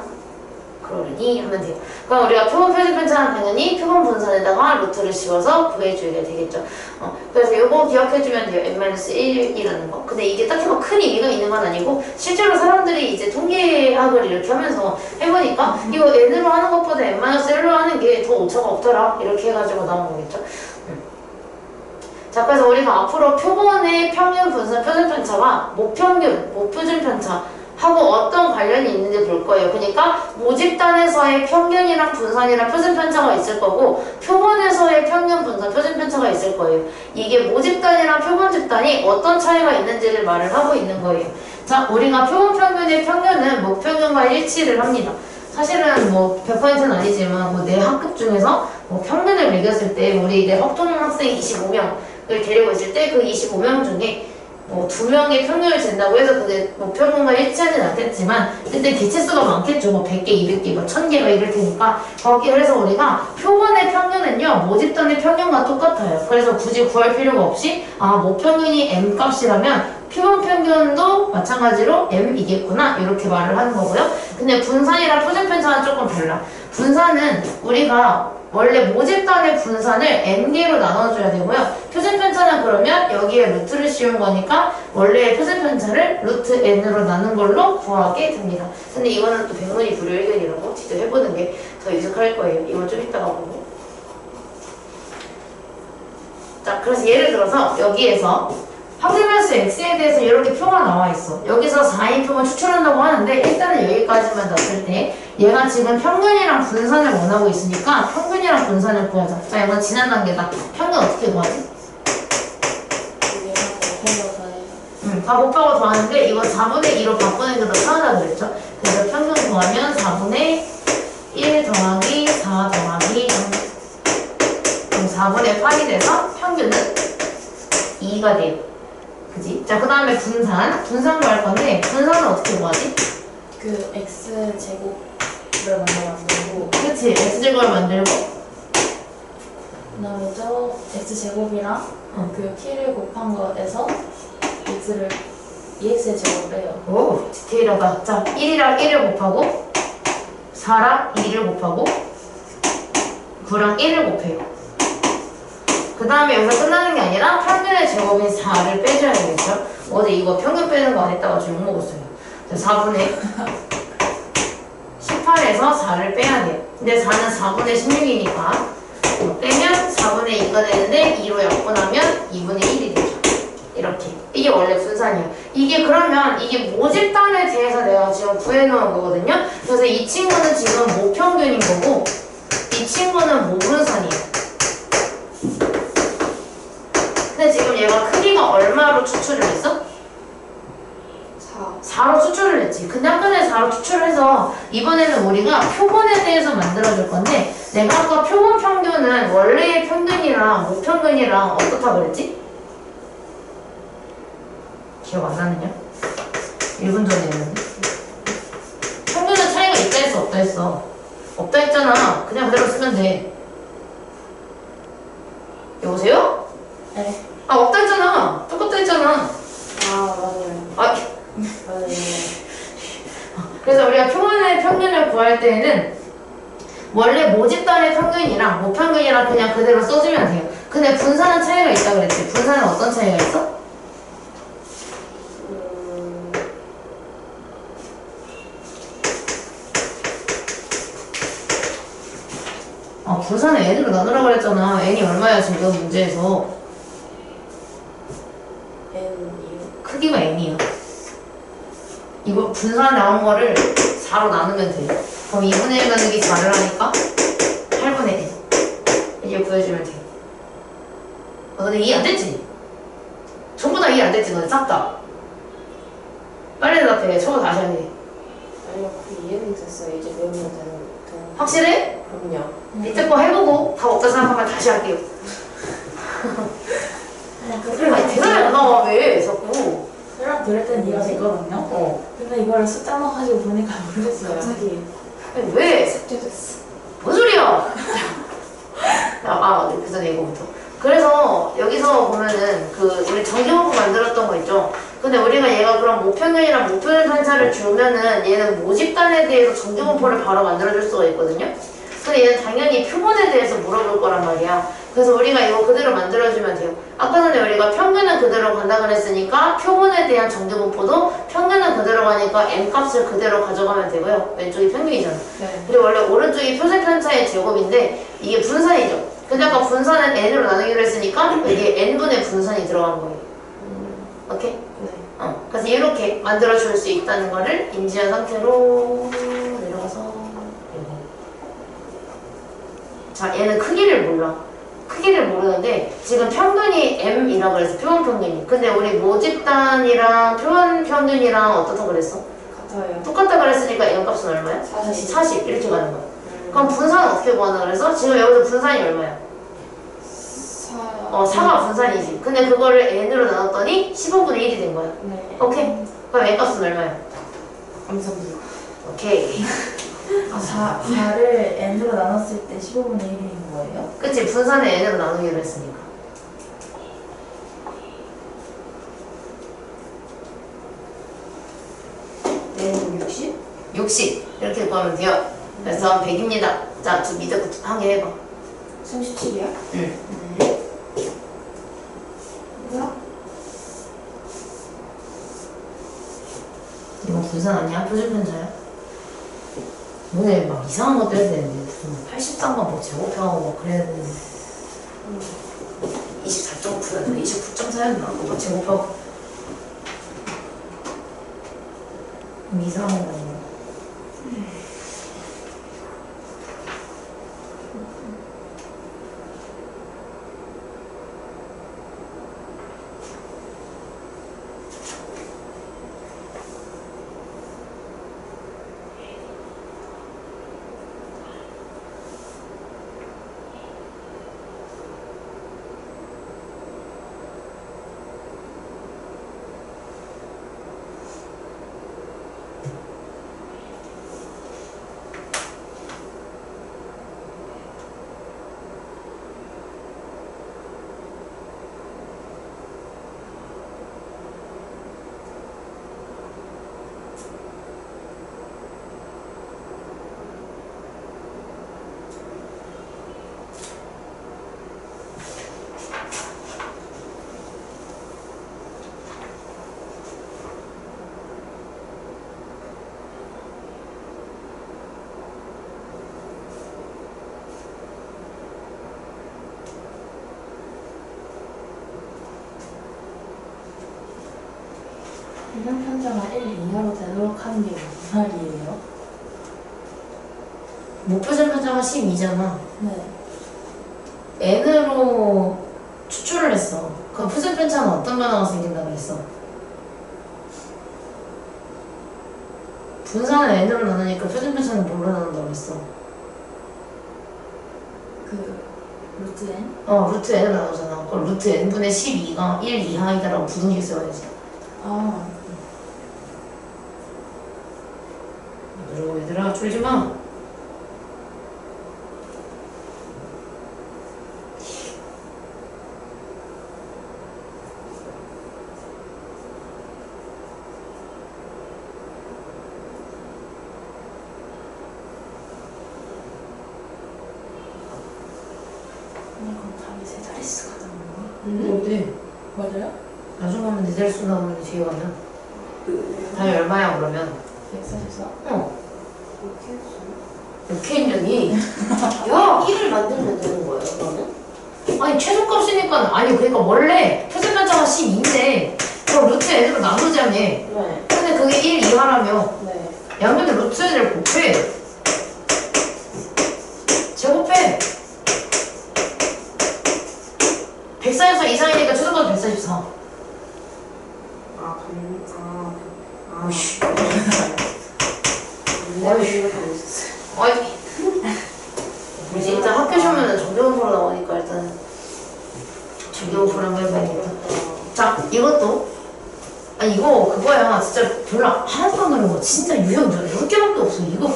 Speaker 1: 그러니 하면 돼요. 그럼 우리가 표본 표준 편차는 당연히 표본 분산에다가 루트를 씌워서 구해줘야 되겠죠. 그래서 이거 기억해주면 돼요. n-1이라는 거. 근데 이게 딱히 뭐 큰 의미가 있는 건 아니고 실제로 사람들이 이제 통계학을 이렇게 하면서 해보니까 이거 n으로 하는 것보다 n-1로 하는 게 더 오차가 없더라 이렇게 해가지고 나온 거겠죠. 자, 그래서 우리가 앞으로 표본의 평균 분산 표준 편차와 모평균, 모표준 편차 하고 어떤 관련이 있는지 볼 거예요. 그러니까 모집단에서의 평균이랑 분산이랑 표준 편차가 있을 거고 표본에서의 평균 분산 표준 편차가 있을 거예요. 이게 모집단이랑 표본 집단이 어떤 차이가 있는지를 말을 하고 있는 거예요. 자, 우리가 표본 평균의 평균은 모평균과 일치를 합니다. 사실은 뭐 100%는 아니지만 뭐 내 학급 중에서 뭐 평균을 매겼을 때 우리 내 학통 학생 25명을 데리고 있을 때 그 25명 중에 뭐 2명의 평균을 잰다고 해서 그게 뭐 평균과 일치하진 않겠지만 근데 개체수가 많겠죠. 뭐 100개, 200개, 뭐 1000개가 이럴 테니까 거기 그래서 우리가 표본의 평균은요 모집단의 평균과 똑같아요. 그래서 굳이 구할 필요가 없이 모평균이 m 값이라면 표본 평균도 마찬가지로 m이겠구나 이렇게 말을 하는 거고요. 근데 분산이랑 표준 편차는 조금 달라. 분산은 우리가 원래 모집단의 분산을 n개로 나눠줘야 되고요. 표준 편차는 그러면 여기에 루트를 씌운 거니까 원래의 표준 편차를 루트 n으로 나눈 걸로 구하게 됩니다. 근데 이거는 또 백문이 불여일견이라고 직접 해보는 게 더 익숙할 거예요. 이건 좀 이따가 보고. 자, 그래서 예를 들어서 여기에서 확률변수 x에 대해서 이렇게 표가 나와 있어. 여기서 4인표만 추출한다고 하는데 일단은 여기까지만 넣었을 때 얘가 지금 평균이랑 분산을 원하고 있으니까 평균이랑 분산을 구하자. 자, 이건 지난 단계다. 평균 어떻게 구하지? 다 곱하고 더하는데 이거 4분의 2로 바꾸는 게 더 편하다 그랬죠? 그래서 평균 구하면 4분의 1 더하기 4 더하기 0. 그럼 4분의 8이 돼서 평균은 2가 돼요. 그지? 자, 그 다음에 분산 구할 건데 분산은 어떻게 구하지?
Speaker 2: 그 x제곱을 만들고
Speaker 1: 그치? x제곱을 만들고
Speaker 2: 그다음에 저 x제곱이랑 그 t를 곱한 거에서 x를 2x의 제곱을 해요.
Speaker 1: 오, 디테일하다. 자, 1이랑 1을 곱하고 4랑 2를 곱하고 9랑 1을 곱해요. 그 다음에 여기서 끝나는 게 아니라 평균의 제곱인 4를 빼줘야 되겠죠? 어제 이거 평균 빼는 거 안 했다가 좀 욕먹었어요. 4분의 18에서 4를 빼야 돼요. 근데 4는 4분의 16이니까 빼면 4분의 2가 되는데 2로 약분하면 2분의 1이 되죠. 이렇게. 이게 원래 분산이에요. 이게 그러면 이게 모집단에 대해서 내가 지금 구해놓은 거거든요. 그래서 이 친구는 지금 모평균인 거고 이 친구는 모분산이에요. 근데 지금 얘가 크기가 얼마로 추출을 했어? 4로 추출을 했지. 근데 아까 전에 4로 추출을 해서 이번에는 우리가 표본에 대해서 만들어줄 건데 내가 아까 표본 평균은 원래의 평균이랑 모평균이랑 어떻다 그랬지? 기억 안 나느냐? 1분 전에 했는데 평균은 차이가 있다 했어 없다 했어? 없다 했잖아. 그냥 그대로 쓰면 돼. 여보세요?
Speaker 2: 네.
Speaker 1: 아 없다 했잖아. 똑같다 했잖아.
Speaker 3: 아, 맞아요.
Speaker 1: 아
Speaker 3: 맞아요.
Speaker 1: 그래서 우리가 표본의 평균을 구할 때에는 원래 모집단의 평균이랑 모평균이랑 그냥 그대로 써주면 돼요. 근데 분산은 차이가 있다 그랬지. 분산은 어떤 차이가 있어? 분산을 n으로 나누라고 그랬잖아. n이 얼마야 지금 문제에서?
Speaker 3: N이요?
Speaker 1: 크기가 n이야. 이거 분산 나온 거를 4로 나누면 돼. 그럼 2분의 1 나누기 4를 하니까 8분의 1. 이제 구해주면 돼. 너네 이해 안 됐지? 전부 다 이해 안 됐지? 너네 싹 다. 빨리 대답해. 저거 다시 하게.
Speaker 3: 아니요, 그 이해는 됐어요. 이제 외우면 되는.
Speaker 1: 확실해?
Speaker 3: 그럼요.
Speaker 1: 밑에 거 해보고 답 없다 생각하면 다시 할게요. 아니 대답이 안 나와. 왜 자꾸.
Speaker 2: 설명 들을 땐 이해가 되거든요. 근데 이거를 숫자 넣어가지고 보니까 모르겠어요.
Speaker 3: 갑자기
Speaker 1: 아니, 왜?
Speaker 3: 삭제됐어.
Speaker 1: 뭔 소리야? 그 전에 이거부터. 그래서 여기서 보면은 그 우리 정기분포 만들었던 거 있죠? 근데 우리가 얘가 그럼 모평균이랑 모평균 편차를 주면은 얘는 모집단에 대해서 정기분포를 바로 만들어줄 수가 있거든요? 근데 얘는 당연히 표본에 대해서 물어볼 거란 말이야. 그래서 우리가 이거 그대로 만들어주면 돼요. 아까 전에 우리가 평균은 그대로 간다 그랬으니까 표본에 대한 정기분포도 평균은 그대로 가니까 m 값을 그대로 가져가면 되고요. 왼쪽이 평균이잖아.
Speaker 2: 네.
Speaker 1: 그리고 원래 오른쪽이 표준 편차의 제곱인데 이게 분산이죠. 근데 아까 분산은 n으로 나누기로 했으니까 여기에 n분의 분산이 들어간 거예요. 오케이?
Speaker 3: 네.
Speaker 1: 그래서 이렇게 만들어줄 수 있다는 거를 인지한 상태로 내려가서 이거. 자, 얘는 크기를 몰라. 크기를 모르는데 지금 평균이 m이라고 그랬어. 표본 평균이. 근데 우리 모집단이랑 표본 평균이랑 어떻다 그랬어?
Speaker 3: 같아요.
Speaker 1: 똑같다 그랬으니까 m 값은 얼마야?
Speaker 3: 40.
Speaker 1: 40 이렇게 가는 거야. 그럼 분산은 어떻게 구하나 그래서? 지금 여기서 분산이 얼마야? 4가 분산이지. 근데 그거를 n으로 나눴더니 15분의 1이 된 거야.
Speaker 3: 네.
Speaker 1: 오케이? 그럼 n 값은 얼마야?
Speaker 3: 감사합니다.
Speaker 1: 오케이.
Speaker 2: 4를 n으로 나눴을 때 15분의 1인 거예요?
Speaker 1: 그치? 분산을 n으로 나누기로 했으니까.
Speaker 3: N은 60?
Speaker 1: 60 이렇게 구하면 돼요. 그래서 100입니다. 자, 두 밑에 한 개 해봐.
Speaker 3: 37이요?
Speaker 1: 응.
Speaker 3: 네. 뭐야?
Speaker 1: 이거 분산 아니야? 표준 편차야? 오늘 막 이상한 것도 해야 되는데 무슨 83번 뭐 제곱하고 막 그래야 되는데 24.9였나? 29.4였나? 뭐 제곱하고 이상한 거 아니야?
Speaker 2: 표준 편차가 1 이하로 되도록 하는 게 무슨 말이에요?
Speaker 1: 목표점 편차가 12잖아.
Speaker 2: 네.
Speaker 1: n으로 추출을 했어. 그럼 표준 편차는 어떤 변화가 생긴다 그랬어? 분산을 n으로 나누니까 표준 편차는 뭘로 나눈다고 그랬어?
Speaker 2: 그 루트 n?
Speaker 1: 루트 n으로 나누잖아. 그럼 루트 n분의 12가 1 이하이다라고 부등식 써야지.
Speaker 2: 아,
Speaker 1: 그리고 얘들아 쫄지 마.
Speaker 2: 답이 세 자릿수가
Speaker 1: 어때?
Speaker 2: 맞아요?
Speaker 1: 나중에 하면 네 자릿수 나오는데 뒤에 가면 답이 얼마야 그러면?
Speaker 2: 144?
Speaker 1: 어.
Speaker 3: 이렇게
Speaker 1: 이렇게 있냐니?
Speaker 3: 야! 1을 만들면 되는 거예요, 그러면?
Speaker 1: 아니 최소값이니까 아니 그러니까 원래 표준편차가 12인데 그럼 루트 n으로 나누자며.
Speaker 3: 네.
Speaker 1: 근데 그게 1 이하라며
Speaker 3: 네.
Speaker 1: 양면에 루트 n을 곱해. 제곱해. 144 이상이니까 최소값 144.
Speaker 3: 아씨.
Speaker 1: 아니 우리 진짜 학교 시험에는 정규원포로 나오니까 일단 정규원포로 한번 해봐야겠다. 자 이것도 아 이거 그거야 진짜 별로 하나도 안 어려워. 진짜 유형 10개밖에 없어 이거.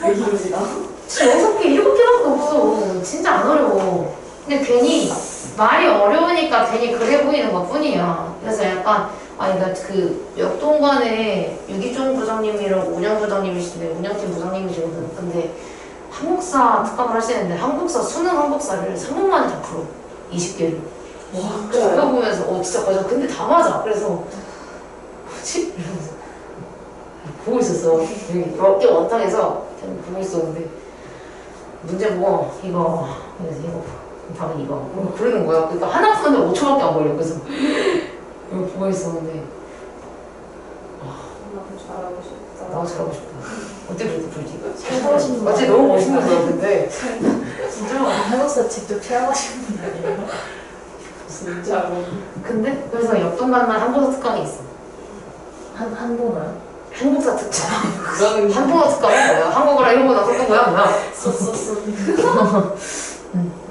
Speaker 3: 왜 이러지나?
Speaker 1: 진짜 6개 7개밖에 없어. 진짜 안 어려워. 근데 괜히 말이 어려우니까 괜히 그래 보이는 것 뿐이야. 그래서 약간 아니 나 그 역동관에 유기종 부장님이라고 운영 부장님이신데 운영팀 부장님이시거든. 근데 한국사 특강을 하시는데 한국사 수능 한국사를 3분 만에 다 풀어. 20개를. 와, 그거 보면서 진짜 맞아. 근데 다 맞아. 그래서 뭐지? 이러면서 보고 있었어. 몇 개 원탁에서 그냥 보고 있었는데 문제 보고 이거 그래서 이거 답은 이거 그러는 거야. 그러니까 하나 푸는데 5초밖에 안 걸려. 그래서 이거 보고 있었는데
Speaker 3: 나도 잘하고 싶다.
Speaker 1: 나도 잘하고 싶다. 어떻게 그렇게 풀지?
Speaker 2: 최고하신 분
Speaker 1: 어째 너무 멋있는 거야 근데
Speaker 2: 진짜 한국사 직접 체험하신 분 아니에요?
Speaker 3: 진짜로.
Speaker 1: 근데 그래서 역동관만 한국어 특강이 있어.
Speaker 2: 한 번어요?
Speaker 1: 한국사 특강.
Speaker 3: 그거는
Speaker 1: 한국어 특강은 뭐야? 한국어랑 일본어 섞은 거야 뭐야?
Speaker 2: 쏘쏘쏘.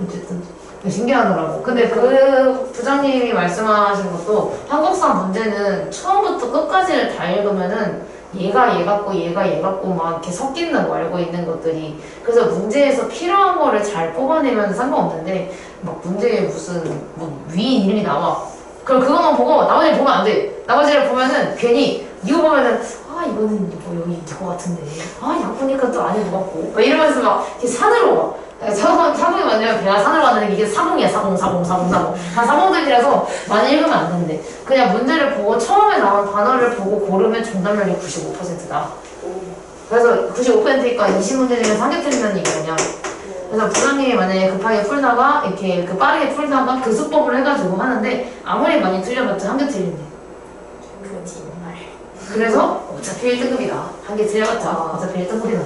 Speaker 1: 어쨌든 신기하더라고. 근데 그 부장님이 말씀하신 것도 한국사 문제는 처음부터 끝까지를 다 읽으면은 얘가 얘 같고 얘가 얘 같고 막 이렇게 섞인다고 알고 있는 것들이 그래서 문제에서 필요한 거를 잘 뽑아내면 상관없는데 막 문제에 무슨 뭐 위인 이름이 나와. 그럼 그것만 보고 나머지를 보면 안 돼. 나머지를 보면은 괜히 이거 보면은 아 이거는 뭐 여기 있을 것 같은데 아 이거 보니까 또 아닌 것 같고 막 이러면서 막 이렇게 산으로 가. 사공이 맞냐면 배가 산으로 가는데 이게 사공이야. 사공 다 사공들이라서 많이 읽으면 안 된대. 그냥 문제를 보고 처음에 나온 단어를 보고 고르면 정답률이 95%다. 그래서 95%니까 20문제 중에서 한 개 틀리면 이거냐. 그래서 부장님이 만약에 급하게 풀다가 이렇게 그 빠르게 풀다가 그 수법을 해가지고 하는데 아무리 많이 틀려봤자 한 개 틀린대.
Speaker 2: 거짓말.
Speaker 1: 그래서 어차피 1등급이다. 한 개 틀려봤자 어차피 1등급이다.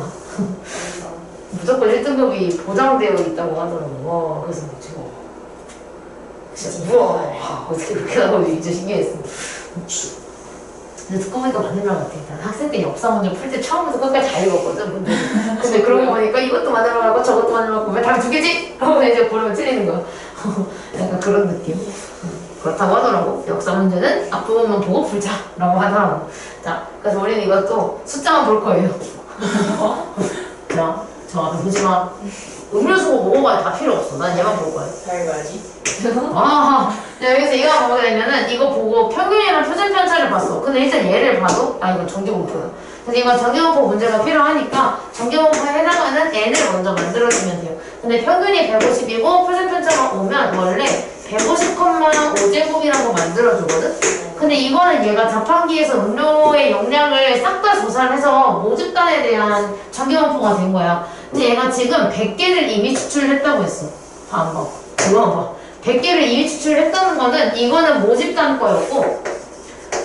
Speaker 1: 무조건 1등급이 보장되어 있다고 하더라고. 그래서 지금 진짜 우와 어떻게 그렇게 나오지 진짜 신기했어. 근데 듣고 보니까 맞는 말 같아. 난 학생 때 역사 문제 풀 때 처음부터 끝까지 다 읽었거든 문제. 근데 그러고 보니까 이것도 맞는 말 같고 저것도 맞는 말 같고 왜 답이 두 개지? 하고 이제 고르면 틀리는 거야. 약간 그런 느낌. 그렇다고 하더라고. 역사 문제는 앞부분만 보고 풀자라고 하더라고. 자, 그래서 우리는 이것도 숫자만 볼 거예요. 자, 저 앞에 보지 마. 음료수 먹어봐야 다 필요 없어. 난 얘만 볼 거야.
Speaker 2: 잘 가지.
Speaker 1: 아, 여기서 이거 보게 되면은 이거 보고 평균이랑 표준편차를 봤어. 근데 일단 얘를 봐도 이건 정규분포다. 그래서 이건 정규분포 문제가 필요하니까 정규분포에 해당하는 n을 먼저 만들어주면 돼요. 근데 평균이 150이고 표준편차가 오면 원래 150,5제곱이라고 만들어주거든? 근데 이거는 얘가 자판기에서 음료의 용량을 싹 다 조사를 해서 모집단에 대한 정규분포가 된 거야. 근데 얘가 지금 100개를 이미 추출했다고 했어. 봐, 한번. 이거 봐. 100개를 이미 추출했다는 거는 이거는 모집단 거였고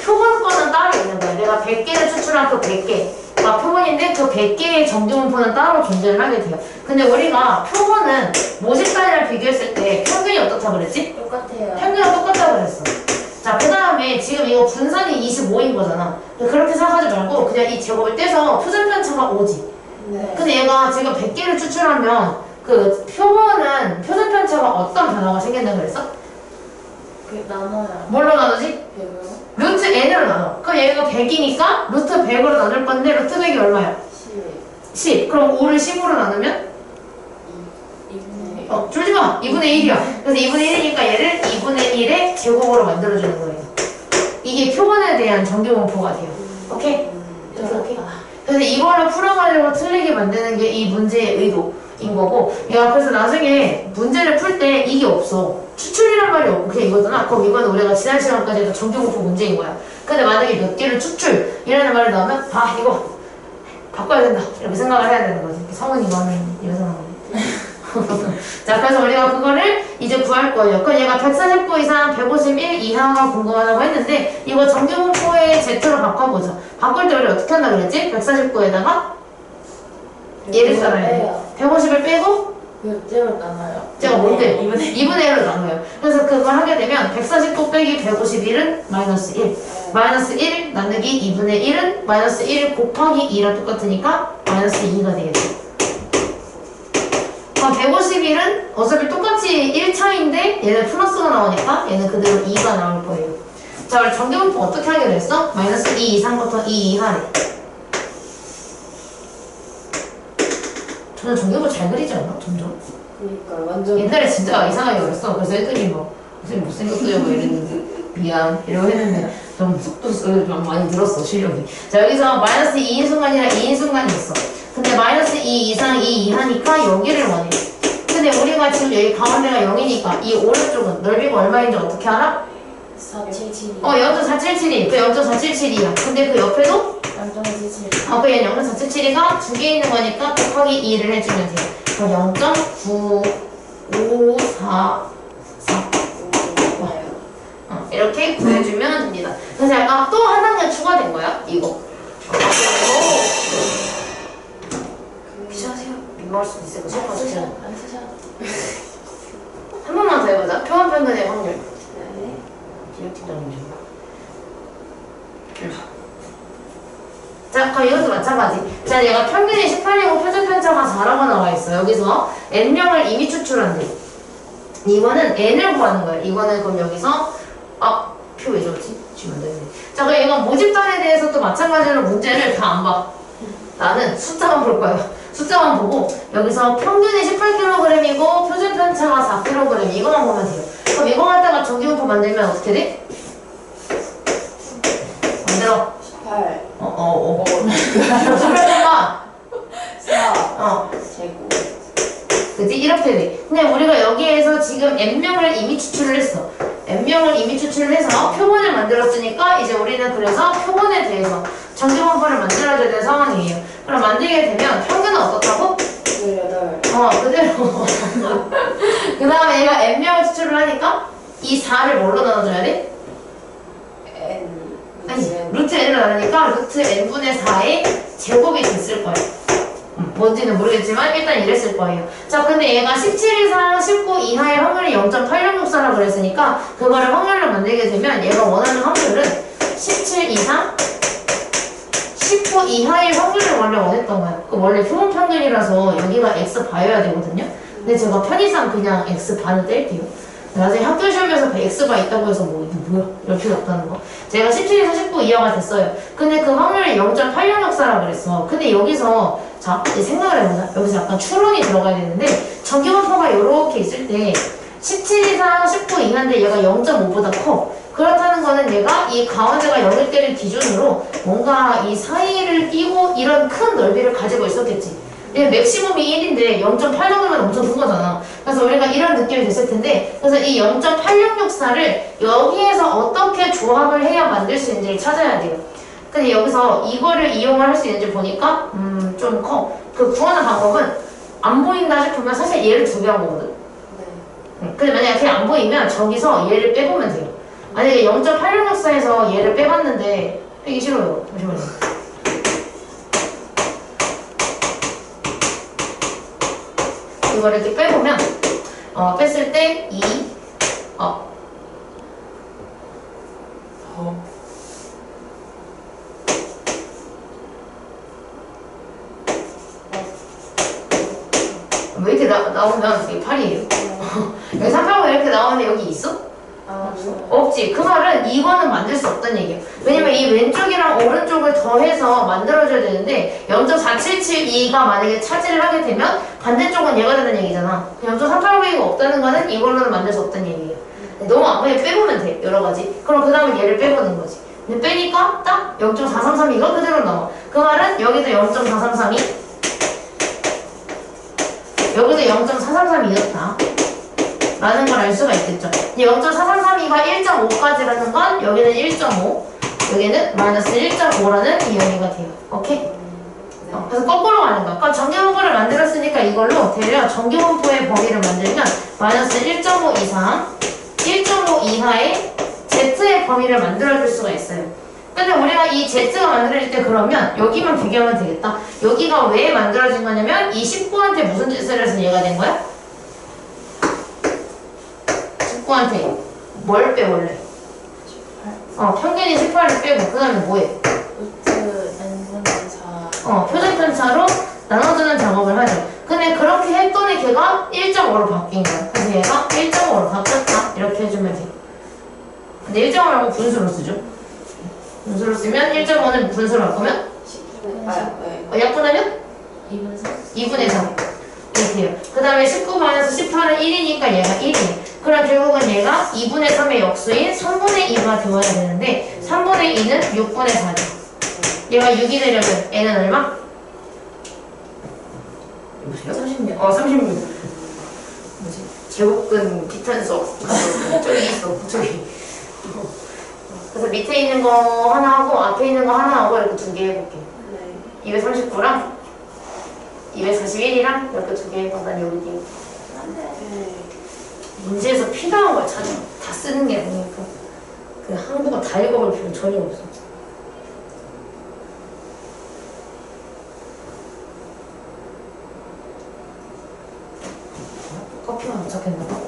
Speaker 1: 표본 거는 따로 있는 거야. 내가 100개를 추출한 그 100개가 표본인데 그 100개의 정규분포는 따로 존재를 하게 돼요. 근데 우리가 표본은 모집단이랑 비교했을 때 평균이 어떻다고 그랬지?
Speaker 2: 똑같아요.
Speaker 1: 평균이랑 똑같다고 그랬어. 자, 그 다음에 지금 이거 분산이 25인 거잖아. 그렇게 생각하지 말고 그냥 이 제곱을 떼서 표준편차가 5지.
Speaker 2: 네.
Speaker 1: 근데 얘가 지금 100개를 추출하면 그 표본은 표준편차가 어떤 변화가 생긴다고 그랬어?
Speaker 2: 그 나눠요.
Speaker 1: 뭘로 나누지?
Speaker 2: 100으로?
Speaker 1: 루트 n으로 나눠. 그럼 얘가 100이니까 루트 100으로 나눌 건데 루트 100이 얼마야?
Speaker 2: 10.
Speaker 1: 10. 그럼 5를 10으로 나누면?
Speaker 2: 2분의
Speaker 1: 줄지 마. 2분의 1이야. 그래서 2분의 1이니까 얘를 2분의 1의 제곱으로 만들어주는 거예요. 이게 표본에 대한 정규분포가 돼요. 오케이? 그래서 오케이. 그래서 이걸로 풀어가지고 틀리게 만드는 게 이 문제의 의도. 인 거고 야 그래서 나중에 문제를 풀 때 이게 없어 추출이란 말이 없고 그냥 이거잖아. 그럼 이거는 우리가 지난 시간까지 했던 정규분포 문제인 거야. 근데 만약에 몇 개를 추출이라는 말을 넣으면 아 이거 바꿔야 된다 이렇게 생각을 해야 되는 거지. 성은이 너는 이래서 자 그래서 우리가 그거를 이제 구할 거예요. 그럼 얘가 149 이상 151 이하가 궁금하다고 했는데 이거 정규분포의 Z로 바꿔보자. 바꿀 때 우리 어떻게 한다 그랬지? 149에다가 얘를 써놔야 돼. 150을 빼고
Speaker 2: 몇 대로 나눠요?
Speaker 1: 제가 뭔데?
Speaker 2: 2분의
Speaker 1: 2분의 1로 나눠요. 그래서 그걸 하게 되면 149 빼기 151은 마이너스 1 마이너스 1 나누기 2분의 1은 마이너스 1 곱하기 2랑 똑같으니까 마이너스 2가 되겠죠. 그럼 151은 어차피 똑같이 1차인데 얘는 플러스가 나오니까 얘는 그대로 2가 나올 거예요. 자 우리 정규분포 어떻게 하기로 했어? 마이너스 2 이상부터 2 이하래. 저는 정규분포 잘 그리지 않아? 점점?
Speaker 3: 그러니까 완전
Speaker 1: 옛날에 진짜 이상하게 그랬어. 그래서 애들이 뭐 선생님 못생겼어요 뭐 이랬는데 미안 이러고 했는데 좀 속도 좀 많이 늘었어 실력이. 자 여기서 마이너스 2인 순간이랑 2인 순간이 있어. 근데 마이너스 2 이상 2 이하니까 여기를 원해. 근데 우리가 지금 여기 가운데가 0이니까 이 오른쪽은 넓이가 얼마인지 어떻게 알아?
Speaker 2: 477.
Speaker 1: 0.477이 그 0.477이야. 근데 그 옆에도
Speaker 2: 0.477.
Speaker 1: 그 얘는 0.477이가 두 개 있는 거니까 곱하기 2를 해주면 돼요. 그럼 0.9544 이렇게 구해주면 됩니다. 그래서 약간 또 한 단계 추가된 거야 이거. 귀찮으세요? 민망할 수도 있으니까 소파 주세요.
Speaker 2: 안 쓰셔.
Speaker 1: 한 번만 더 해보자. 표현 평균의 확률.
Speaker 3: 네.
Speaker 1: 기억팀장님. 자, 그럼 이것도 마찬가지. 자, 얘가 평균이 18이고 표준 편차가 4라고 나와 있어. 여기서 n명을 이미 추출한대. 이거는 n을 구하는 거야. 이거는 그럼 여기서 표 왜 줬지? 지금 안 되네. 자, 그럼 이건 모집단에 대해서 또 마찬가지로 문제를 다 안 봐. 나는 숫자만 볼 거야. 숫자만 보고 여기서 평균이 18kg이고 표준 편차가 4kg 이거만 보면 돼요. 그럼 이거 갖다가 정규분포 만들면 어떻게 돼? 만들어.
Speaker 3: 18
Speaker 1: 18가
Speaker 3: 4 제곱
Speaker 1: 그치? 이렇게 돼. 근데 우리가 여기에서 지금 n명을 이미 추출을 했어. n명을 이미 추출을 해서 표본을 만들었으니까 이제 우리는 그래서 표본에 대해서 정규분포를 만들어야 되는 상황이에요. 그럼 만들게 되면 평균은 어떻다고?
Speaker 3: 18
Speaker 1: 그대로. 그 다음에 얘가 n명을 추출을 하니까 이 4를 뭘로 나눠줘야 돼?
Speaker 3: N
Speaker 1: 아니, 루트 n을 나누니까 루트 n분의 4의 제곱이 됐을 거예요. 뭔지는 모르겠지만 일단 이랬을 거예요. 자, 근데 얘가 17 이상 19 이하의 확률이 0.8664라고 그랬으니까 그거를 확률로 만들게 되면 얘가 원하는 확률은 17 이상 19 이하의 확률을 원래 원했던 거야. 그 원래 표본 평균이라서 여기가 x 바여야 되거든요. 근데 제가 편의상 그냥 x 반을 뗄게요. 나중에 학교 시험에서 x가 있다고 해서 뭐 이게 뭐야 이렇게 났다는 거. 제가 17에서 19 이하가 됐어요. 근데 그 확률이 0.8664라 그랬어. 근데 여기서 자 이제 생각을 해보자. 여기서 약간 추론이 들어가야 되는데 정규분포가 이렇게 있을 때 17 이상 19 이하인데 얘가 0.5보다 커. 그렇다는 거는 얘가 이 가운데가 0일 때를 기준으로 뭔가 이 사이를 띄고 이런 큰 넓이를 가지고 있었겠지. 얘 맥시멈이 1인데 0.8정도면 엄청 큰 거잖아. 그래서 우리가 이런 느낌이 됐을 텐데 그래서 이 0.8664를 여기에서 어떻게 조합을 해야 만들 수 있는지를 찾아야 돼요. 근데 여기서 이거를 이용을 할 수 있는지 보니까 좀 커. 그 구하는 방법은 안 보인다 싶으면 사실 얘를 두 배 한 거거든. 근데 만약에 안 보이면 저기서 얘를 빼보면 돼요. 만약에 0.8664에서 얘를 빼봤는데 빼기 싫어요. 잠시만요. 이거를 이렇게 빼보면 뺐을 때 2 왜 이렇게 나오면 이게 8이에요. 여기 389 이렇게 나오는데 여기 있어? 없지. 그 말은 이거는 만들 수 없다는 얘기야. 왜냐면 이 왼쪽이랑 오른쪽을 더해서 만들어줘야 되는데 0.4772가 만약에 차지를 하게 되면 반대쪽은 얘가 된다는 얘기잖아. 0.389가 없다는 거는 이걸로는 만들 수 없다는 얘기예요. 너무 안 보이게 빼보면 돼. 여러 가지. 그럼 그 다음에 얘를 빼보는 거지. 근데 빼니까 딱 0.433이가 그대로 나와. 그 말은 여기도 0.433이 여기서 0.433이었다 라는 걸 알 수가 있겠죠. 0.433이가 1.5까지라는 건 여기는 1.5 여기는 마이너스 1.5라는 이 의미가 돼요. 오케이? 그래서 거꾸로 가는 거야. 그럼 정규분포를 만들었으니까 이걸로 대략 정규분포의 범위를 만들면 마이너스 1.5 이상 1.5 이하의 z의 범위를 만들어줄 수가 있어요. 근데 우리가 이 z가 만들어질 때 그러면 여기만 비교하면 되겠다. 여기가 왜 만들어진 거냐면 이 19한테 무슨 짓을 해서 얘가 된 거야? 19한테 뭘 빼볼래? 평균이 18을 빼고 그 다음에 뭐해?
Speaker 2: 루트 n분의 4
Speaker 1: 표준편차로 나눠주는 작업을 하죠. 근데 그렇게 했더니 걔가 1.5로 바뀐 거야. 그래서 얘가 1.5로 바뀌었다 이렇게 해주면 돼. 근데 1.5 말고 분수로 쓰죠. 분수로 쓰면 1.5는 분수로 바꾸면 약분하면
Speaker 2: 2분의 3
Speaker 1: 2분의 3 이렇게 해요. 그 다음에 19-18은 1이니까 얘가 1이에요. 그럼 결국은 얘가 2분의 3의 역수인 3분의 2가 되어야 되는데 3분의 2는 6분의 4죠. 얘가 6이 되려면 n은 얼마? 여보세요?
Speaker 2: 36
Speaker 1: 36 뭐지? 제곱근 피탄수 저기 있어 저기. 그래서 밑에 있는 거 하나 하고 앞에 있는 거 하나 하고 이렇게 두 개 해볼게. 239랑 241이랑 이렇게 두 개 해봐. 난 여기 뒤에 문제에서 필요한 걸 찾아. 다 쓰는 게 아니니까 그냥 한국어 다 읽어볼 필요는 전혀 없어. 커피만 도착했나 봐.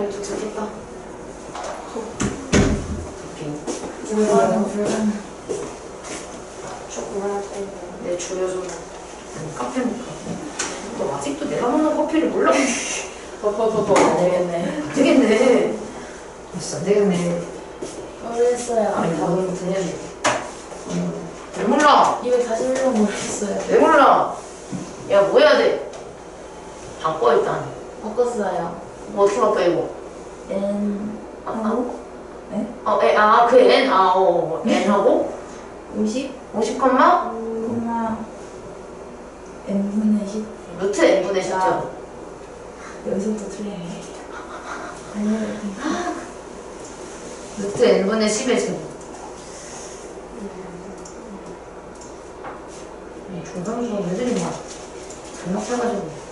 Speaker 1: 다리 도착했다.
Speaker 2: 불가능 불가능.
Speaker 3: 초콜릿.
Speaker 1: 내 주여줘. 아니 카페 못 가. 너 아직도 내가 먹는 커피를 몰라?
Speaker 2: 안 되겠네.
Speaker 1: 안 되겠네. 진짜 안 되겠네.
Speaker 2: 모르겠어요.
Speaker 1: 아니 다 너무 해야 돼. 왜 몰라?
Speaker 2: 241번 모르겠어요.
Speaker 1: 왜 몰라? 야 뭐 해야 돼? 바꿔 일단.
Speaker 2: 바꿨어요.
Speaker 1: 뭐 어떻게 바꿔 이거?
Speaker 2: N 네?
Speaker 1: 그 N N하고
Speaker 2: 50
Speaker 1: 50 컴마
Speaker 2: 콤마 N분의 10.
Speaker 1: 루트 N분의 10죠.
Speaker 2: 여기서부터 틀리네. 아니요.
Speaker 1: 루트 N분의 10의 제곱. 중상수가 애들이 막 잘못해가지고.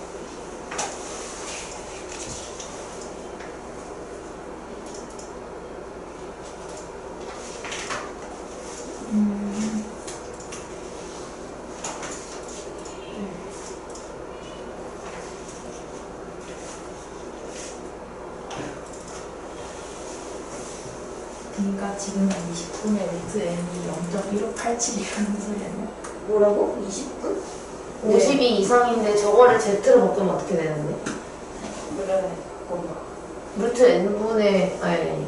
Speaker 2: 그러니까 지금은 20분에 루트 N이 0.1587이라는 소리였네.
Speaker 3: 뭐라고? 20분?
Speaker 1: 50이 이상인데 저거를 Z로 바꾸면 어떻게 되는데?
Speaker 3: 그래. 엄마.
Speaker 1: 루트 N분의 아니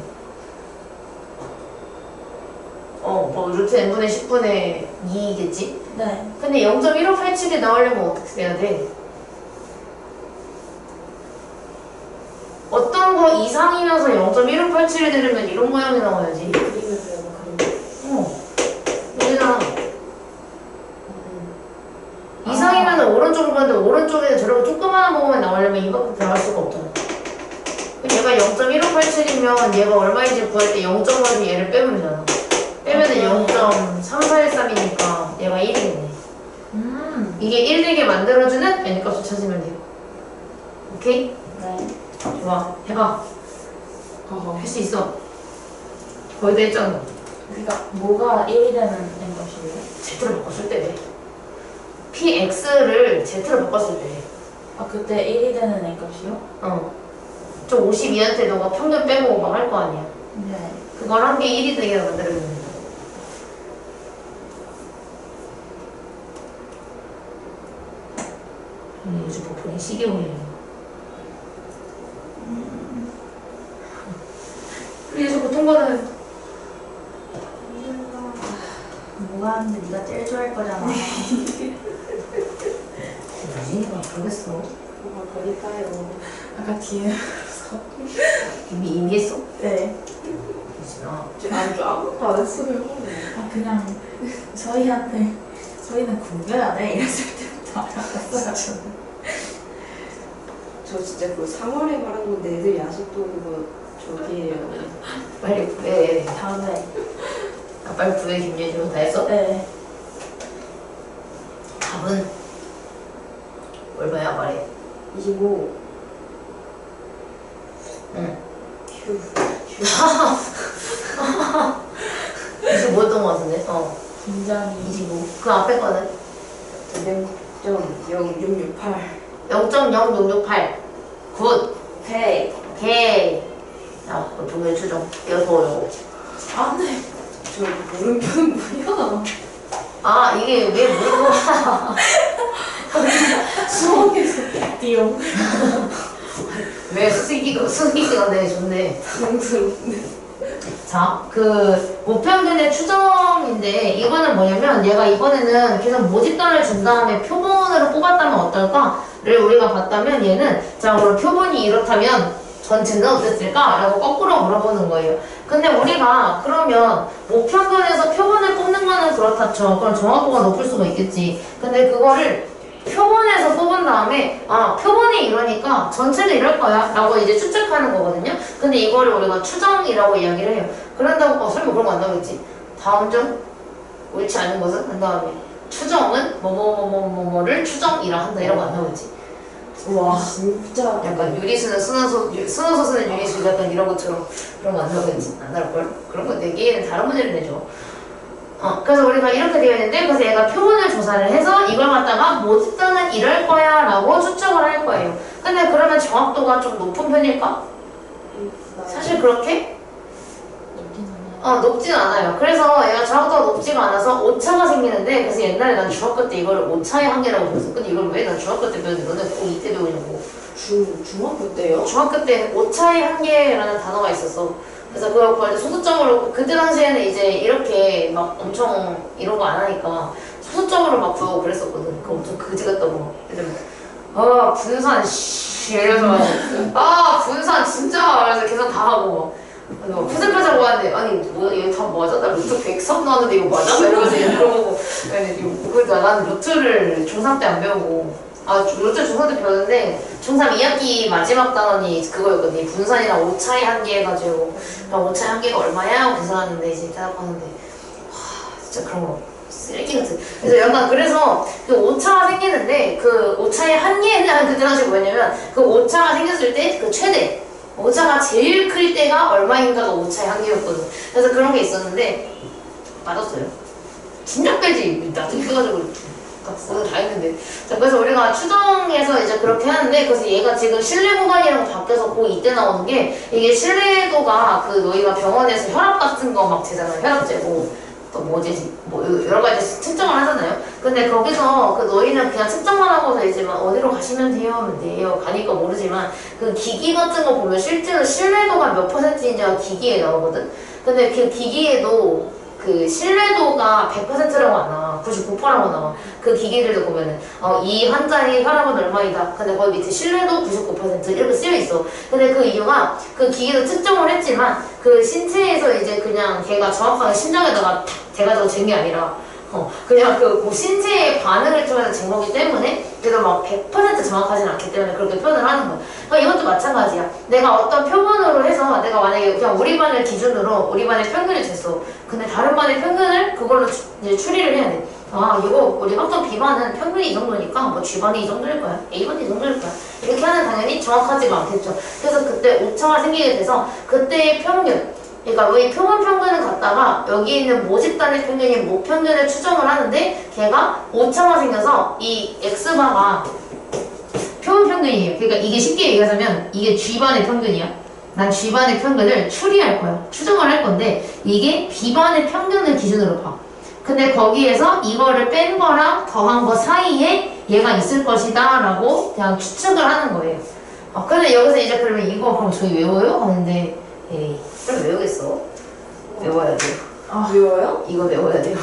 Speaker 1: 뭐 루트 N분의 10분의 2겠지?
Speaker 2: 네.
Speaker 1: 근데 0.1587이 나오려면 어떻게 해야 돼? 어떤 거 이상이면서 0.1587이 되려면 이런 모양이 나와야지.
Speaker 2: 그림을 그려봐 그림.
Speaker 1: 여기잖아. 이상이면 오른쪽으로 가는데 오른쪽에 저렇게 조그마한 부분만 나오려면 이만큼 들어갈 수가 없잖아. 얘가 0.1587이면 얘가 얼마인지 구할 때 0.5에서 얘를 빼면 되잖아. 빼면은 0.3413이니까 얘가 1이겠네. 이게 1 되게 만들어주는 n값을 찾으면 돼요. 오케이?
Speaker 2: 네.
Speaker 1: 좋아. 해봐. 할 수 있어. 거의 다 했잖아.
Speaker 2: 그러니까 뭐가 1이 되는 N값이에요?
Speaker 1: Z로 바꿨을 때 PX를 Z로 바꿨을 때
Speaker 2: 아 그때 1이 되는 N값이요?
Speaker 1: 저 52한테 너가 평균 빼고 막 할 거 아니야.
Speaker 2: 네.
Speaker 1: 그걸 한 개 1이 되게 만들어주는 거야. 요즘 버프링 시계 올리네. 그래서 보통 거는
Speaker 2: 뭐가 하는데 네가 제일 좋아할 거잖아.
Speaker 1: 뭐지? 모르겠어.
Speaker 3: 뭐가 걸릴까요?
Speaker 2: 아까 뒤에
Speaker 1: 이미 했어?
Speaker 2: 네.
Speaker 1: 그렇구나.
Speaker 3: 안주 아무것도 안 했어요.
Speaker 2: 아 그냥 저희는 굶겨야 돼 이랬을 때부터 알았어요.
Speaker 3: 저 진짜 그 3월에 말한 건데 애들이 아직도 그거 저기예요.
Speaker 1: 빨리 구해.
Speaker 2: 다음에.
Speaker 1: 빨리 구해. 김예준 다 했어?
Speaker 2: 네.
Speaker 1: 답은 얼마야 말해.
Speaker 3: 25.
Speaker 1: 응.
Speaker 3: 휴.
Speaker 1: 25였던 거 같은데?
Speaker 2: 굉장히
Speaker 1: 25. 그 앞에 거는?
Speaker 3: 0.0668.
Speaker 1: 0.0668. 굿.
Speaker 3: 오케이.
Speaker 1: 오케이. 야, 동일 추정. 이거 더 어려워.
Speaker 2: 안돼.
Speaker 3: 저 물음표는 뭐야?
Speaker 1: 아, 이게 왜 물어봐?
Speaker 2: 수학에서 띠용.
Speaker 1: 왜 수기가 내 좋네.
Speaker 3: 당황스럽네.
Speaker 1: 자, 그 모평균의 추정인데 이거는 뭐냐면 얘가 이번에는 계속 모집단을 준 다음에 표본으로 뽑았다면 어떨까를 우리가 봤다면 얘는 자 그럼 표본이 이렇다면 전체는 어땠을까? 라고 거꾸로 물어보는 거예요. 근데 우리가 그러면 모평균에서 표본을 뽑는 거는 그렇다 쳐. 그럼 정확도가 높을 수가 있겠지. 근데 그거를 표본에서 뽑은 다음에 아 표본이 이러니까 전체는 이럴 거야 라고 이제 추측하는 거거든요. 근데 이거를 우리가 추정이라고 이야기를 해요. 그런다고 설마 그런 거 안 나오겠지. 다음 중 옳지 않은 것은 한 다음에 추정은 뭐뭐뭐뭐뭐를 추정이라 한다 이런 거 안 나오겠지.
Speaker 3: 와 진짜.
Speaker 1: 약간 유리수는 순호소수는 유리수 약간 이런 것처럼 그런 거 안 나오겠지. 안 나올걸? 그런 거 내기에는 다른 문제를 내죠. 그래서 우리가 이렇게 되어 있는데 그래서 얘가 표본을 조사를 해서 이걸 갖다가 모집단은 이럴 거야 라고 추측을 할 거예요. 근데 그러면 정확도가 좀 높은 편일까? 사실 그렇게
Speaker 2: 높진 않아요.
Speaker 1: 높진 않아요. 그래서 얘가 정확도가 높지가 않아서 오차가 생기는데, 그래서 옛날에 난 중학교 때 이걸 오차의 한계라고 배웠어. 근데 이걸 왜 난 중학교 때 배웠는데 너네 꼭 이때 배우냐고.
Speaker 3: 중학교 때요?
Speaker 1: 중학교 때 오차의 한계라는 단어가 있었어. 그래서 그걸 구할 때 소수점으로, 그때 당시에는 이제 이렇게 막 엄청 이런 거 안 하니까 소수점으로 막 구하고 그랬었거든. 그거 엄청 그지 같다고. 막 분산 씨 이래서 분산 진짜 그래서 계산 다 하고 막 푸들푸들 모았는데 아니 뭐야 이거 다 맞아? 나 루트 103 나왔는데 이거 맞아? 막 이러면서 물어보고 그래도 나는 루트를 중3 때 안 배우고 루트 중3 때 배웠는데 중3 2학기 마지막 단원이 그거였거든. 이 분산이랑 오차의 한계 해가지고 그럼 오차의 한계가 얼마야? 하고 계산하는데 이제 대답하는데 진짜 그런 거 쓰레기 같은. 그래서 약간 그래서 그 오차가 생기는데 그 오차의 한계는 그때 당시 뭐였냐면 그 오차가 생겼을 때 그 최대 오차가 제일 클 때가 얼마인가가 오차의 한계였거든. 그래서 그런 게 있었는데 맞았어요. 진작 빼지 나중에 빼가지고 오늘 다 했는데. 자, 그래서 우리가 추정해서 이제 그렇게 하는데, 그래서 얘가 지금 실내 구간이랑 바뀌어서 고2 때 나오는 게, 이게 실내도가 그 너희가 병원에서 혈압 같은 거 막 재잖아요. 혈압 재고, 또 뭐지, 뭐 여러 가지 측정을 하잖아요. 근데 거기서 그 너희는 그냥 측정만 하고서 이제 막 어디로 가시면 돼요 하면 돼요. 가니까 모르지만, 그 기기 같은 거 보면 실제로 실내도가 몇 %인지가 기기에 나오거든? 근데 그 기기에도 그 신뢰도가 100%라고 안 나와. 99%라고 나와. 그 기기들도 보면은 이 환자의 혈압은 얼마이다. 근데 거기 밑에 신뢰도 99% 이렇게 쓰여 있어. 근데 그 이유가 그 기계도 측정을 했지만 그 신체에서 이제 그냥 걔가 정확하게 심장에다가 탁 대가지고 잰 게 아니라 그냥 그 신체의 반응을 통해서 잰 거기 때문에 그래도 막 100% 정확하진 않기 때문에 그렇게 표현을 하는 거야. 그러니까 이것도 마찬가지야. 내가 어떤 표본으로 해서 내가 만약에 그냥 우리 반을 기준으로 우리 반의 평균을 쟀어. 근데 다른 반의 평균을 그걸로 이제 추리를 해야 돼. 이거 우리 학점 B반은 평균이 이 정도니까 뭐 G반이 이 정도일 거야. A반이 이 정도일 거야. 이렇게 하는 당연히 정확하지가 않겠죠. 그래서 그때 오차가 생기게 돼서 그때의 평균, 그러니까 우리 표본 평균을 갖다가 여기 있는 모집단의 평균인 모평균을 추정을 하는데 걔가 오차가 생겨서 이 X바가 표본 평균이에요. 그러니까 이게 쉽게 얘기하자면 이게 G반의 평균이야. 난 G반의 평균을 추리할 거야. 추정을 할 건데 이게 B반의 평균을 기준으로 봐. 근데 거기에서 이거를 뺀 거랑 더한 거 사이에 얘가 있을 것이다 라고 그냥 추측을 하는 거예요. 근데 여기서 이제 그러면 이거 그럼 저희 외워요? 하는데 에이 그럼 외우겠어? 외워야 돼요.
Speaker 3: 외워요?
Speaker 1: 이거 외워야 돼요.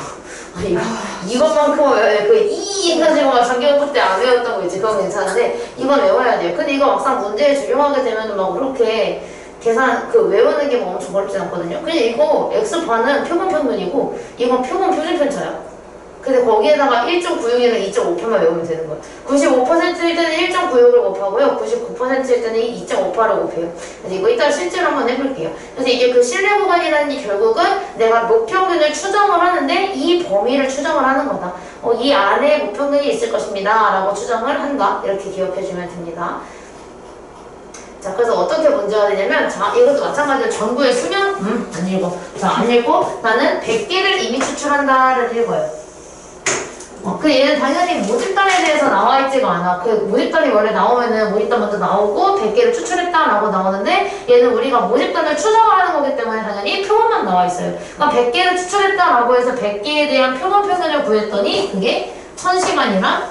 Speaker 1: 이것만큼은 외워야 돼요. 그 이 해가지고 막 전기공부 때 안 외웠던 거 있지. 그건 괜찮은데 이건 외워야 돼요. 근데 이거 막상 문제에 적용하게 되면 막 그렇게 계산 외우는 게 뭐 엄청 어렵진 않거든요. 그냥 이거 X반은 표본 평균이고 이건 표본 표준 편차야. 근데 거기에다가 1.96이랑 2.58만 외우면 되는 거야. 95%일 때는 1.96을 곱하고요. 99%일 때는 2.58을 곱해요. 그래서 이거 이따 실제로 한번 해볼게요. 그래서 이게 그 신뢰 구간이라는 게 결국은 내가 목평균을 추정을 하는데 이 범위를 추정을 하는 거다. 이 안에 목평균이 있을 것입니다. 라고 추정을 한다. 이렇게 기억해주면 됩니다. 자, 그래서 어떻게 문제가 되냐면, 자, 이것도 마찬가지로 전구의 수명, 안 읽어. 자, 안 읽고, 나는 100개를 이미 추출한다를 읽어요. 얘는 당연히 모집단에 대해서 나와 있지가 않아. 그 모집단이 원래 나오면은 모집단 먼저 나오고 100개를 추출했다라고 나오는데 얘는 우리가 모집단을 추정을 하는 거기 때문에 당연히 표본만 나와 있어요. 그러니까 100개를 추출했다라고 해서 100개에 대한 표본 평균을 구했더니 그게 1000시간이랑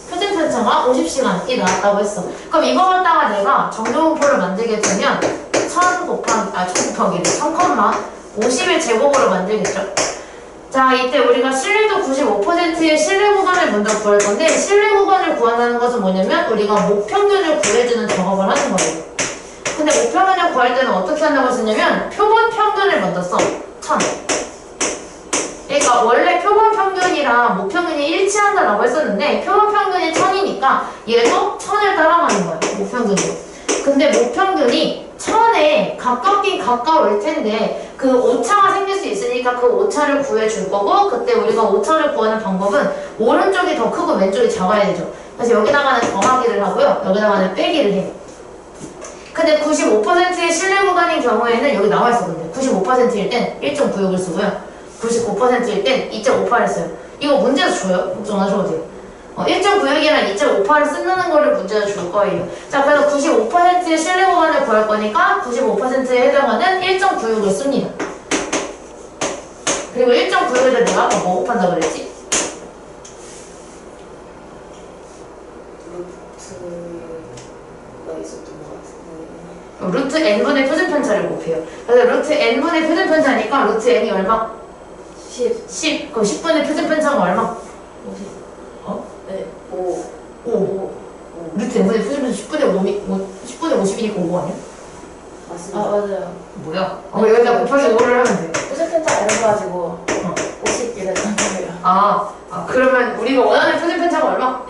Speaker 1: 표준 편차가 50시간이 나왔다고 했어. 그럼 이거 갖다가 내가 정조분포를 만들게 되면 1000 곱하기 1000컴마50의 제곱으로 만들겠죠. 자, 이때 우리가 신뢰도 95%의 신뢰 구간을 먼저 구할 건데 신뢰 구간을 구한다는 것은 뭐냐면 우리가 목평균을 구해주는 작업을 하는 거예요. 근데 목평균을 구할 때는 어떻게 한다고 했었냐면 표본 평균을 먼저 써. 1000. 그러니까 원래 표본 평균이랑 목평균이 일치한다라고 했었는데 표본 평균이 1000이니까 얘도 1000을 따라가는 거예요. 목평균으로. 근데 목평균이 1000에 가깝긴 가까울 텐데 그 오차가 생길 수 있으니까 그 오차를 구해줄 거고 그때 우리가 오차를 구하는 방법은 오른쪽이 더 크고 왼쪽이 작아야 되죠. 그래서 여기다가는 더하기를 하고요. 여기다가는 빼기를 해요. 근데 95%의 신뢰 구간인 경우에는 여기 나와 있어. 근데 95%일 땐 1.96을 쓰고요. 99%일 땐 2.58을 써요. 이거 문제에서 줘요. 걱정 안 하셔도 돼요. 1.96이랑 2.58을 쓴다는 거를 문제는 줄 거예요. 자, 그래서 95%의 신뢰 구간을 구할 거니까 95%에 해당하는 1.96을 씁니다. 그리고 1.96에 내가 아까 뭐 곱한다 그랬지?
Speaker 3: 루트가 있었던 것 같은데.
Speaker 1: 루트 n분의 표준편차를 곱해요. 그래서 루트 n분의 표준편차니까 루트 n이 얼마? 10. 그럼 10분의 표준편차가 얼마?
Speaker 2: 50.
Speaker 1: 어?
Speaker 2: 네.
Speaker 1: 5. 루트 n분의 표준편차 10분의 50이니까 5 아니야?
Speaker 3: 맞습니다.
Speaker 2: 아 맞아요.
Speaker 1: 뭐야? 여기다 곱하기 5를 하면 돼.
Speaker 2: 표준편차 이래가지고 50 이랬던 거예요.
Speaker 1: 그러면 우리가 원하는 표준편차가 얼마?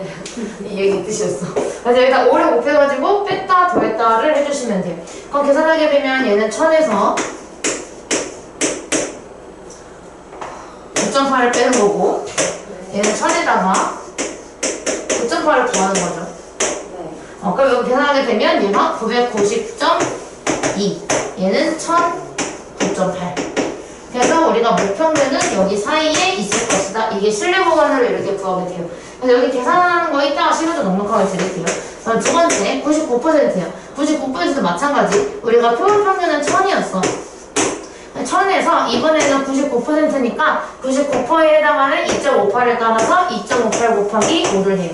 Speaker 1: 이 얘기 뜻이었어. 그래서 여기다 5를 곱해가지고 뺐다 더했다를 해주시면 돼요. 그럼 계산하게 되면 얘는 1000에서 9.8을 빼는 거고 얘는 1000에다가 9.8을 더하는 거죠.
Speaker 3: 네.
Speaker 1: 그럼 여기 계산하게 되면 얘가 990.2 얘는 1009.8 그래서 우리가 목평면은 여기 사이에 있을 것이다. 이게 신뢰 구간으로 이렇게 구하게 돼요. 그래서 여기 계산하는 거 이따가 시간도 넉넉하게 드릴게요. 그럼 두 번째 99%야. 99%도 마찬가지. 우리가 표준평면은 1000이었어. 1000에서 이번에는 99%니까 99%에 해당하는 2.58을 따라서 2.58 곱하기 5를 해요.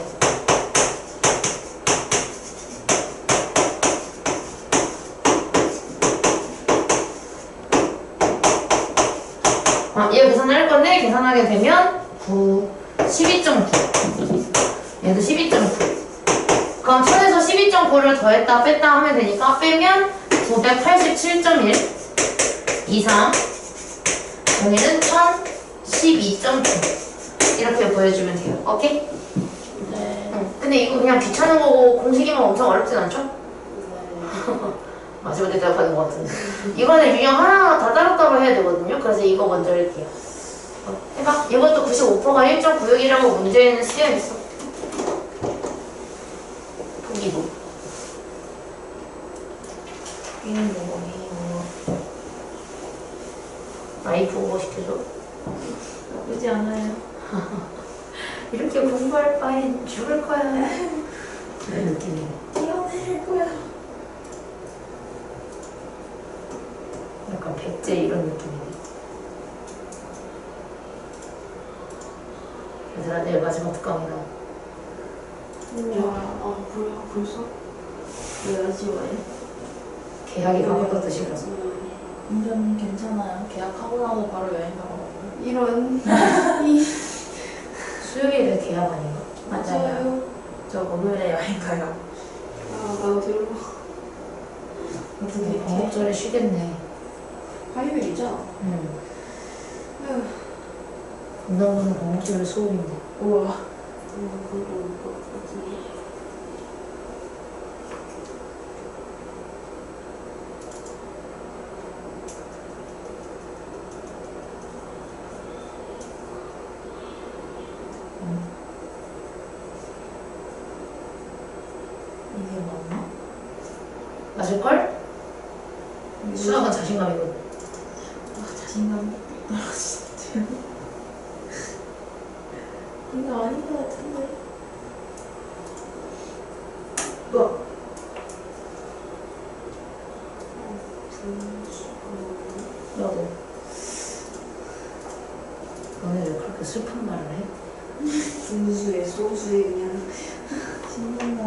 Speaker 1: 얘 계산을 할 건데 계산하게 되면 12.9 얘도 12.9 그럼 1000에서 12.9를 더했다 뺐다 하면 되니까 빼면 987.1 이상 여기는 1012.9 이렇게 보여주면 돼요. 오케이?
Speaker 2: 네.
Speaker 1: 근데 이거 그냥 귀찮은 거고 공식이면 엄청 어렵진 않죠? 마지막 대답하는 것 같은데 이거는 유형 하나하나 다 따로따로 해야 되거든요. 그래서 이거 먼저 할게요. 해봐. 이것도 95%가 1.96이라고 문제에는 쓰여있어. 보기도 라이프 오버 시켜줘.
Speaker 2: 나쁘지 않아요.
Speaker 1: 이렇게 공부할 바엔 죽을 거야. 그런 느낌이에요.
Speaker 2: 뛰어낼 거야.
Speaker 1: 약간 백제 이런 느낌이네. 얘들아 내일 마지막 특강이다.
Speaker 3: 야, 벌써?
Speaker 2: 왜 아쉬워요?
Speaker 1: 계약이 가까웠다 싶어서.
Speaker 2: 운전 괜찮아요. 계약하고 나서 바로 여행 가고.
Speaker 3: 이런.
Speaker 1: 수요일에 계약 아닌가?
Speaker 2: 맞아요. 저 목요일에 여행 가요.
Speaker 3: 나도 들고.
Speaker 1: 어떻게 방목절에 쉬겠네.
Speaker 3: 화요일이죠?
Speaker 1: 응. 분당도는 방목절에 수업인데.
Speaker 2: 우와.
Speaker 3: 그런 거 같은데.
Speaker 2: 이게 맞나?
Speaker 1: 맞을걸? 수학은 자신감이거든.
Speaker 2: 자신감 떨어지는데요? 이거 아닌 것 같은데.
Speaker 1: 뭐? 나도. 너네 왜 그렇게 슬픈 말을 해?
Speaker 3: 분수에 소수에 그냥.
Speaker 2: 신난다.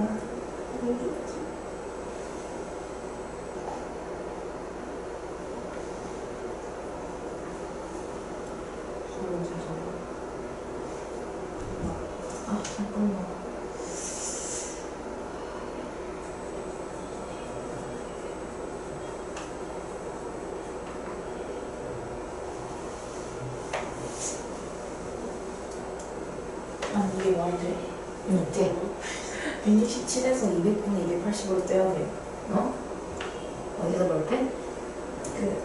Speaker 2: 아, 잠깐만. 아, 이게 말이 돼?
Speaker 1: 응, 돼.
Speaker 2: 167에서 200분의 280으로 떼야 돼.
Speaker 1: 어? 어디서 뭘 빼?
Speaker 2: 그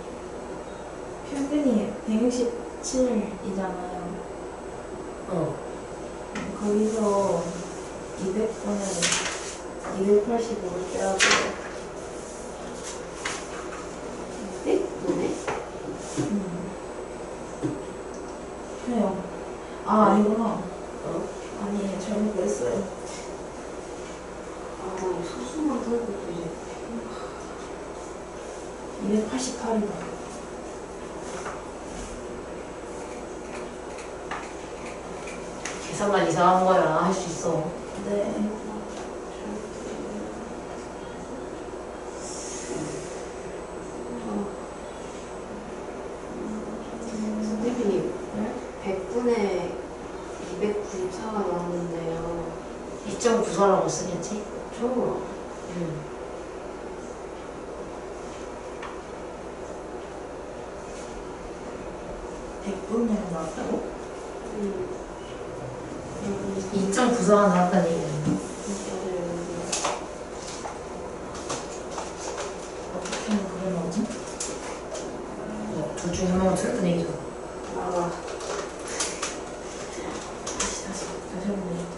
Speaker 2: 평균이 167이잖아요.
Speaker 1: 어.
Speaker 2: 거기서 200분의 285를 빼야 돼요.
Speaker 3: 네? 뭐네?
Speaker 2: 해요. 아, 아니구나.
Speaker 1: 어?
Speaker 2: 아니 잘못 그랬어요.
Speaker 3: 아, 소수만 털고 또 이제
Speaker 2: 288이다.
Speaker 1: 계산만 이상한 거야. 할 수 있어.
Speaker 2: 네.
Speaker 3: 선생님 100분에 294가 나왔는데요.
Speaker 1: 2.94라고 쓰겠지?
Speaker 3: 저
Speaker 2: 백분 내가 나왔다고?
Speaker 1: 2.94가 나왔다는 얘기야.
Speaker 2: 어떻게 하면 그게 나오지?
Speaker 1: 둘 중에 한 명은 틀렸다는 얘기죠.
Speaker 3: 나와.
Speaker 2: 다시 한번 내줄게.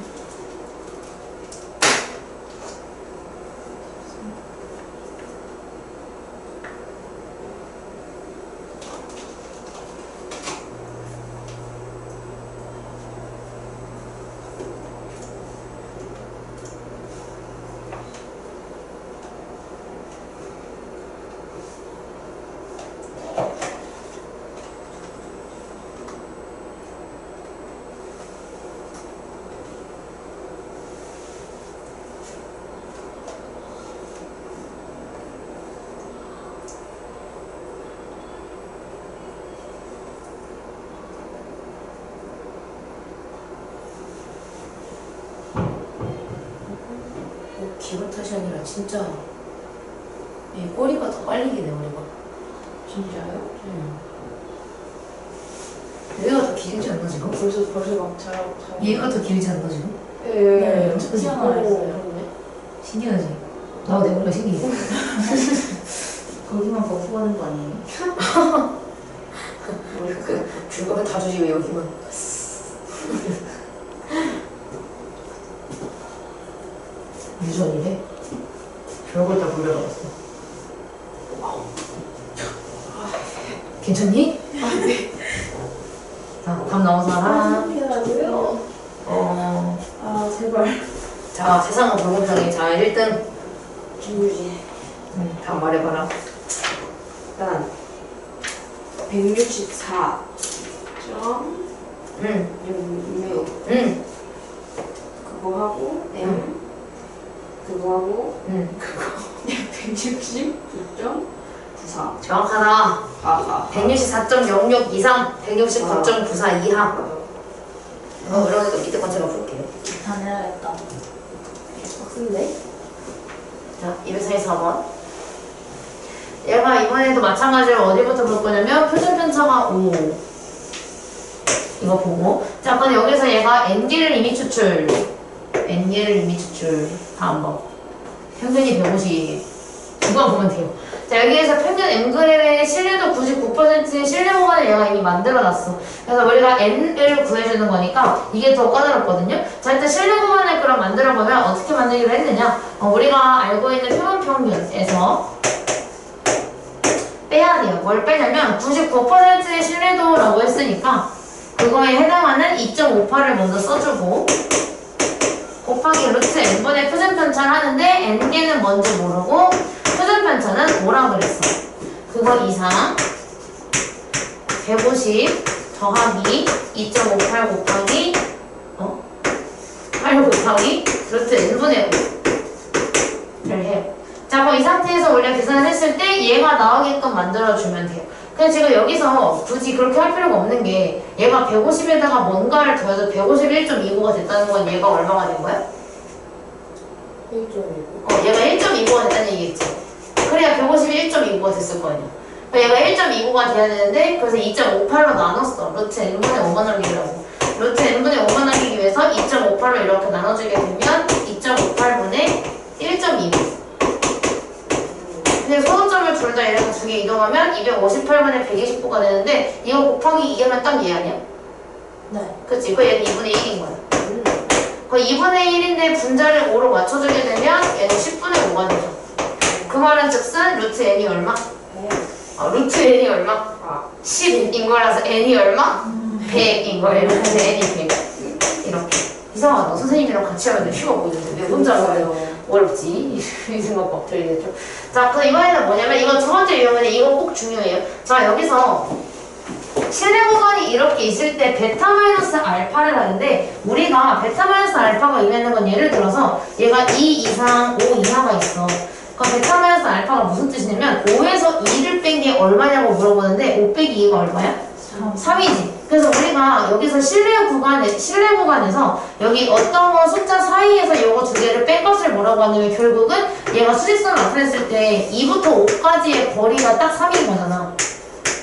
Speaker 1: 기분 탓이 아니라 진짜 이 꼬리가 더 빨리 기네 우리가.
Speaker 2: 진짜요?
Speaker 1: 얘가 더 길지 않나 지금?
Speaker 2: 벌써 막 잘.
Speaker 1: 얘가 더 길지 않나 지금?
Speaker 2: 네.
Speaker 1: 엄청
Speaker 2: 튀어나왔어요.
Speaker 1: 신기하지? 나도 내가 신기해.
Speaker 2: 거기만 거부하는 거 아니에요?
Speaker 1: 우리 줄 거면 다 주지 왜 여기만. 유전이래? 별걸 다 불려받았어. 괜찮니? 자, 답 나온 사람.
Speaker 2: 피하라고요? 아 제발.
Speaker 1: 자, 세상은 불공평해. 자, 1등.
Speaker 3: 김유진.
Speaker 1: 답 말해봐라.
Speaker 3: 일단 164.66 그거 하고 M 그거 하고 그거 169.94
Speaker 1: 정확하다. 164.06 이상, 169.94 이하. 그러니까 밑에 건 제가 볼게요.
Speaker 2: 다 내야겠다.
Speaker 3: 빡센데?
Speaker 1: 자, 244번. 얘가 이번에도 마찬가지로 어디부터 볼 거냐면 표준 편차가 5. 이거 보고. 자, 근데 여기서 얘가 n기를 이미 추출. n기를 이미 추출. 다음 번. 평균이 150. 이거 보면 돼요. 자, 여기에서 평균 n그램의 신뢰도 99%의 신뢰 구간을 얘가 이미 만들어놨어. 그래서 우리가 n을 구해주는 거니까 이게 더 까다롭거든요. 자, 일단 신뢰 구간을 그럼 만들어보면 어떻게 만들기로 했느냐. 우리가 알고 있는 표본 평균에서 빼야 돼요. 뭘 빼냐면 99%의 신뢰도라고 했으니까 그거에 해당하는 2.58을 먼저 써주고 곱하기 루트 n분의 표준 편차를 하는데 n개는 뭔지 모르고 표준 편차는 5라 그랬어. 그거 이상 150 더하기 2.58 곱하기 8 곱하기 루트 n분의 5를 해요. 자, 그럼 이 상태에서 우리가 계산을 했을 때 얘가 나오게끔 만들어주면 돼요. 근데 지금 여기서 굳이 그렇게 할 필요가 없는 게 얘가 150에다가 뭔가를 더해서 151.29가 됐다는 건 얘가 얼마가 된 거야?
Speaker 3: 1.29
Speaker 1: 얘가 1.29가 됐다는 얘기겠지. 그래야 150이 1.29가 됐을 거 아니야. 얘가 1.29가 돼야 되는데 그래서 2.58로 나눴어. 루트 n분의 5만 남기려고. 루트 n분의 5만 남기기 위해서 2.58로 이렇게 나눠주게 되면 2.58분의 1.29. 근데 소수점을 둘 다 이렇게 두 개 이동하면 258분의 129가 되는데 이거 곱하기 2하면 딱 얘 아니야?
Speaker 2: 네.
Speaker 1: 그치? 그 얘는 2분의 1인 거야. 그 2분의 1인데 분자를 5로 맞춰주게 되면 얘는 10분의 5가 되죠. 그 말은 즉슨 루트 n이 얼마? 루트 n이 얼마? 10인 거라서 n이 얼마? 100인 거예요. 그래서 n이 100. 이렇게. 이상하다. 선생님이랑 같이 하면 쉬워 보이는데 왜 혼자 하면 어렵지? 이 생각 막 들겠죠. 자, 그럼 이번에는 뭐냐면 이거 두 번째 유형인데 이거 꼭 중요해요. 자, 여기서 실내 구간이 이렇게 있을 때 베타 마이너스 알파를 하는데 우리가 베타 마이너스 알파가 의미하는 건 예를 들어서 얘가 2 이상 5 이하가 있어. 그럼 베타 마이너스 알파가 무슨 뜻이냐면 5에서 2를 뺀 게 얼마냐고 물어보는데 5 빼기 2가 얼마야? 3이지. 그래서 우리가 여기서 실내 구간에서 여기 어떤 거 숫자 사이에서 요거 두 개를 뺀 것을 뭐라고 하냐면 결국은 얘가 수직선을 나타냈을 때 2부터 5까지의 거리가 딱 3인 거잖아.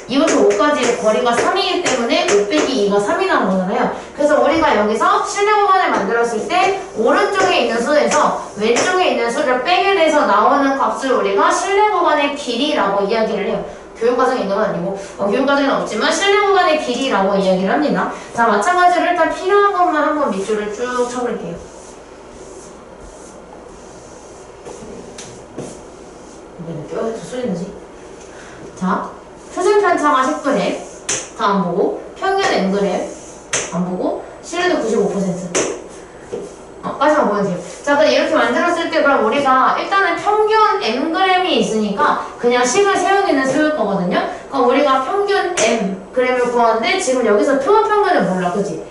Speaker 1: 2부터 5까지의 거리가 3이기 때문에 5 빼기 2가 3이 나온 거잖아요. 그래서 우리가 여기서 실내 구간을 만들었을 때 오른쪽에 있는 수에서 왼쪽에 있는 수를 빼게 돼서 나오는 값을 우리가 실내 구간의 길이라고 이야기를 해요. 교육과정에 있는 건 아니고 교육과정에는 없지만 실내 구간의 길이라고 이야기를 합니다. 자, 마찬가지로 일단 필요한 것만 한번 밑줄을 쭉 쳐볼게요. 왜 늦게 와서 소리 나지? 자, 표준 편차가 10g 다 안 보고 평균 ng 안 보고 실내도 95% 까지만 보면 돼요. 자, 그럼 이렇게 만들었을 때 그럼 우리가 일단은 평균 mg이 있으니까 그냥 식을 세우기는 세울 거거든요. 그럼 우리가 평균 mg을 구하는데 지금 여기서 표본 평균을 몰라, 그치?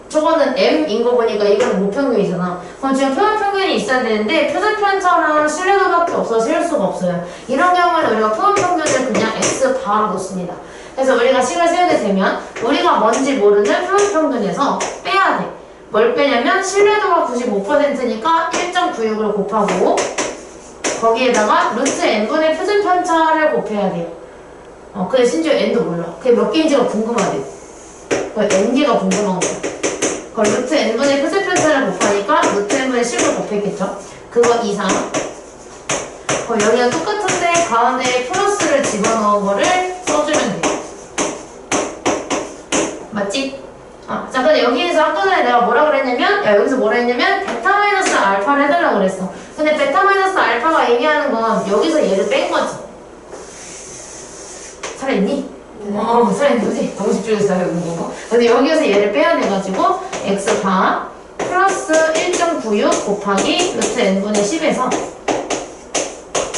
Speaker 1: 저거는 m인 거 보니까 이건 모평균이잖아. 그럼 지금 표본 평균이 있어야 되는데 표준 편차랑 신뢰도밖에 없어서 세울 수가 없어요. 이런 경우는 우리가 표본 평균을 그냥 x 바로 놓습니다. 그래서 우리가 식을 세우게 되면 우리가 뭔지 모르는 표본 평균에서 빼야 돼. 뭘 빼냐면 신뢰도가 95%니까 1.96을 곱하고 거기에다가 루트 n분의 표준 편차를 곱해야 돼요. 근데 심지어 n도 몰라. 그게 몇 개인지가 궁금하대. 그 n개가 궁금한 거야. 그럼 루트 n분의 표준 편차를 곱하니까 루트 n분의 10을 곱했겠죠? 그거 이상. 그럼 여기가 똑같은데 가운데에 플러스를 집어넣은 거를 써주면 돼요. 맞지? 자, 근데 여기에서 아까 전에 내가 뭐라 그랬냐면, 여기서 뭐라 했냐면, 베타 마이너스 알파를 해달라고 그랬어. 근데 베타 마이너스 알파가 의미하는 건 여기서 얘를 뺀 거지. 살아있니? 살아있는 거지? 너무 집중해서 해보는 근데 여기에서 얘를 빼야 돼가지고, x바 플러스 1.96 곱하기 루트 n분의 10에서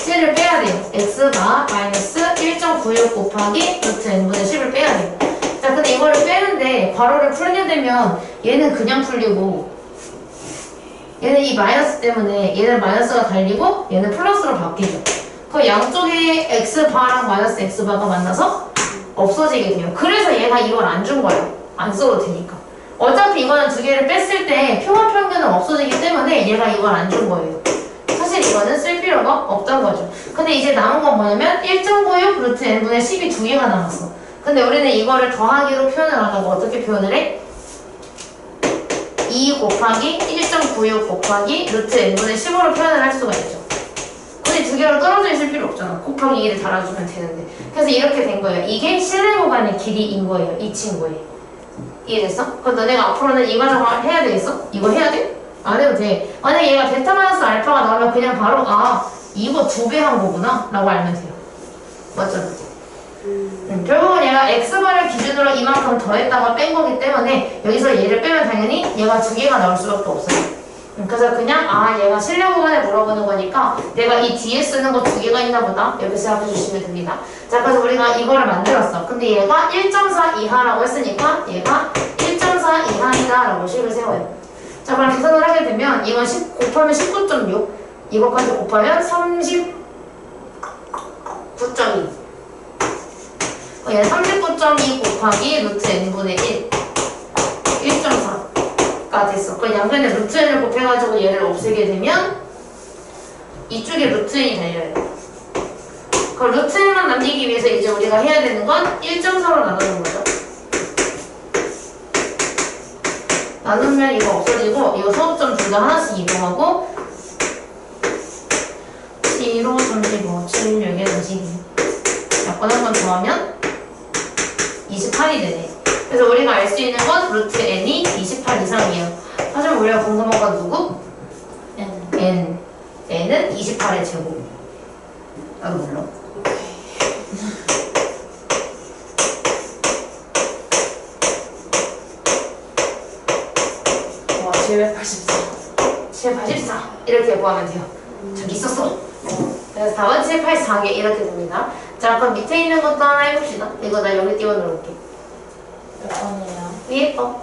Speaker 1: 쟤를 빼야 돼요. x바 마이너스 1.96 곱하기 루트 n분의 10을 빼야 돼요. 자, 근데 이거를 빼는데 괄호를 풀게 되면 얘는 그냥 풀리고 얘는 이 마이너스 때문에 얘는 마이너스가 달리고 얘는 플러스로 바뀌죠. 그 양쪽에 x바랑 마이너스 x바가 만나서 없어지게 돼요. 그래서 얘가 이걸 안 준 거예요. 안 써도 되니까. 어차피 이거는 두 개를 뺐을 때 표본 평균은 없어지기 때문에 얘가 이걸 안 준 거예요. 사실 이거는 쓸 필요가 없던 거죠. 근데 이제 남은 건 뭐냐면 1.96 루트 n분의 10이 두 개가 남았어. 근데 우리는 이거를 더하기로 표현을 하다가 어떻게 표현을 해? 2 곱하기 1.96 곱하기 루트 n분의 10으로 표현을 할 수가 있죠. 근데 두 개로 떨어져 있을 필요 없잖아. 곱하기 2를 달아주면 되는데. 그래서 이렇게 된 거예요. 이게 실내 구간의 길이인 거예요. 이 친구의. 이해됐어? 그럼 너네가 앞으로는 이 과정을 해야 되겠어? 이거 해야 돼? 안 해도 돼. 만약에 얘가 베타 마이너스 알파가 나오면 그냥 바로 이거 2배 한 거구나 라고 알면 돼요. 맞죠? 결국은 얘가 x바를 기준으로 이만큼 더했다가 뺀 거기 때문에 여기서 얘를 빼면 당연히 얘가 두 개가 나올 수밖에 없어요. 그래서 그냥 얘가 실내 구간에 물어보는 거니까 내가 이 뒤에 쓰는 거 두 개가 있나 보다 이렇게 생각해 주시면 됩니다. 자, 그래서 우리가 이거를 만들었어. 근데 얘가 1.4 이하라고 했으니까 얘가 1.4 이하이다 라고 식을 세워요. 자, 그럼 계산을 하게 되면 이건 10 곱하면 19.6 이거까지 곱하면 39.2 얘는 39.2 곱하기 루트 n분의 1 1.4가 됐어. 그 양변에 루트 n을 곱해가지고 얘를 없애게 되면 이쪽에 루트 n이 달려요. 그 루트 n만 남기기 위해서 이제 우리가 해야 되는 건 1.4로 나누는 거죠. 나누면 이거 없어지고 이거 소수점 둘 다 하나씩 이동하고 15, 35, 76에 22 약분 한 번 더하면 28이 되네. 그래서 우리가 알 수 있는 건 루트 n이 28 이상이에요. 하지만 우리가 궁금한 건 누구? n. n은 28의 제곱. 나도 몰라. 와,
Speaker 2: 784.
Speaker 1: 784 이렇게 구하면 돼요. 저기 있었어. 그래서 답은 784개 이렇게 됩니다. 자, 그럼 밑에 있는 것도 하나 해봅시다. 이거 나 여기 띄워 놓을게.
Speaker 2: 몇 번이에요?
Speaker 1: 위에 거.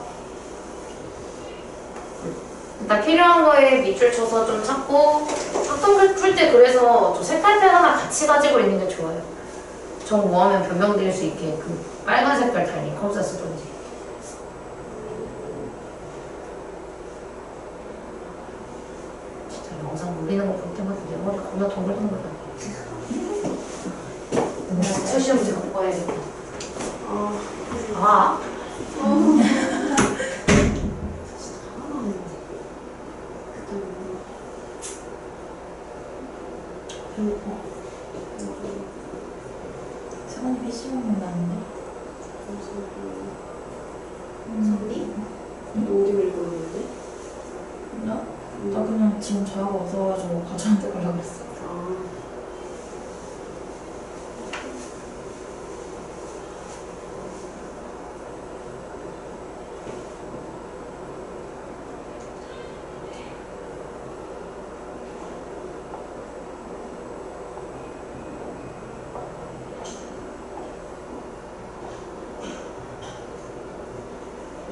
Speaker 1: 일단 필요한 거에 밑줄 쳐서 좀 찾고 학점 풀 때 그래서 저 색깔펜 하나 같이 가지고 있는 게 좋아요. 정 뭐하면 변경될 수 있게 그 빨간 색깔 달린 컴퓨터 쓰던지. 진짜 영상 올리는 거 볼 때마다 내 머리 겁나 덩글덩글 거다. 수시험 문제 갖고 와야겠다. 아.
Speaker 2: 세번이 PC방 본다는데?
Speaker 3: 선리? 어디 밀고 있는데?
Speaker 2: 나? 나 그냥 지금 자고 어서와가지고 가져한테 가려고 했어.
Speaker 3: 아.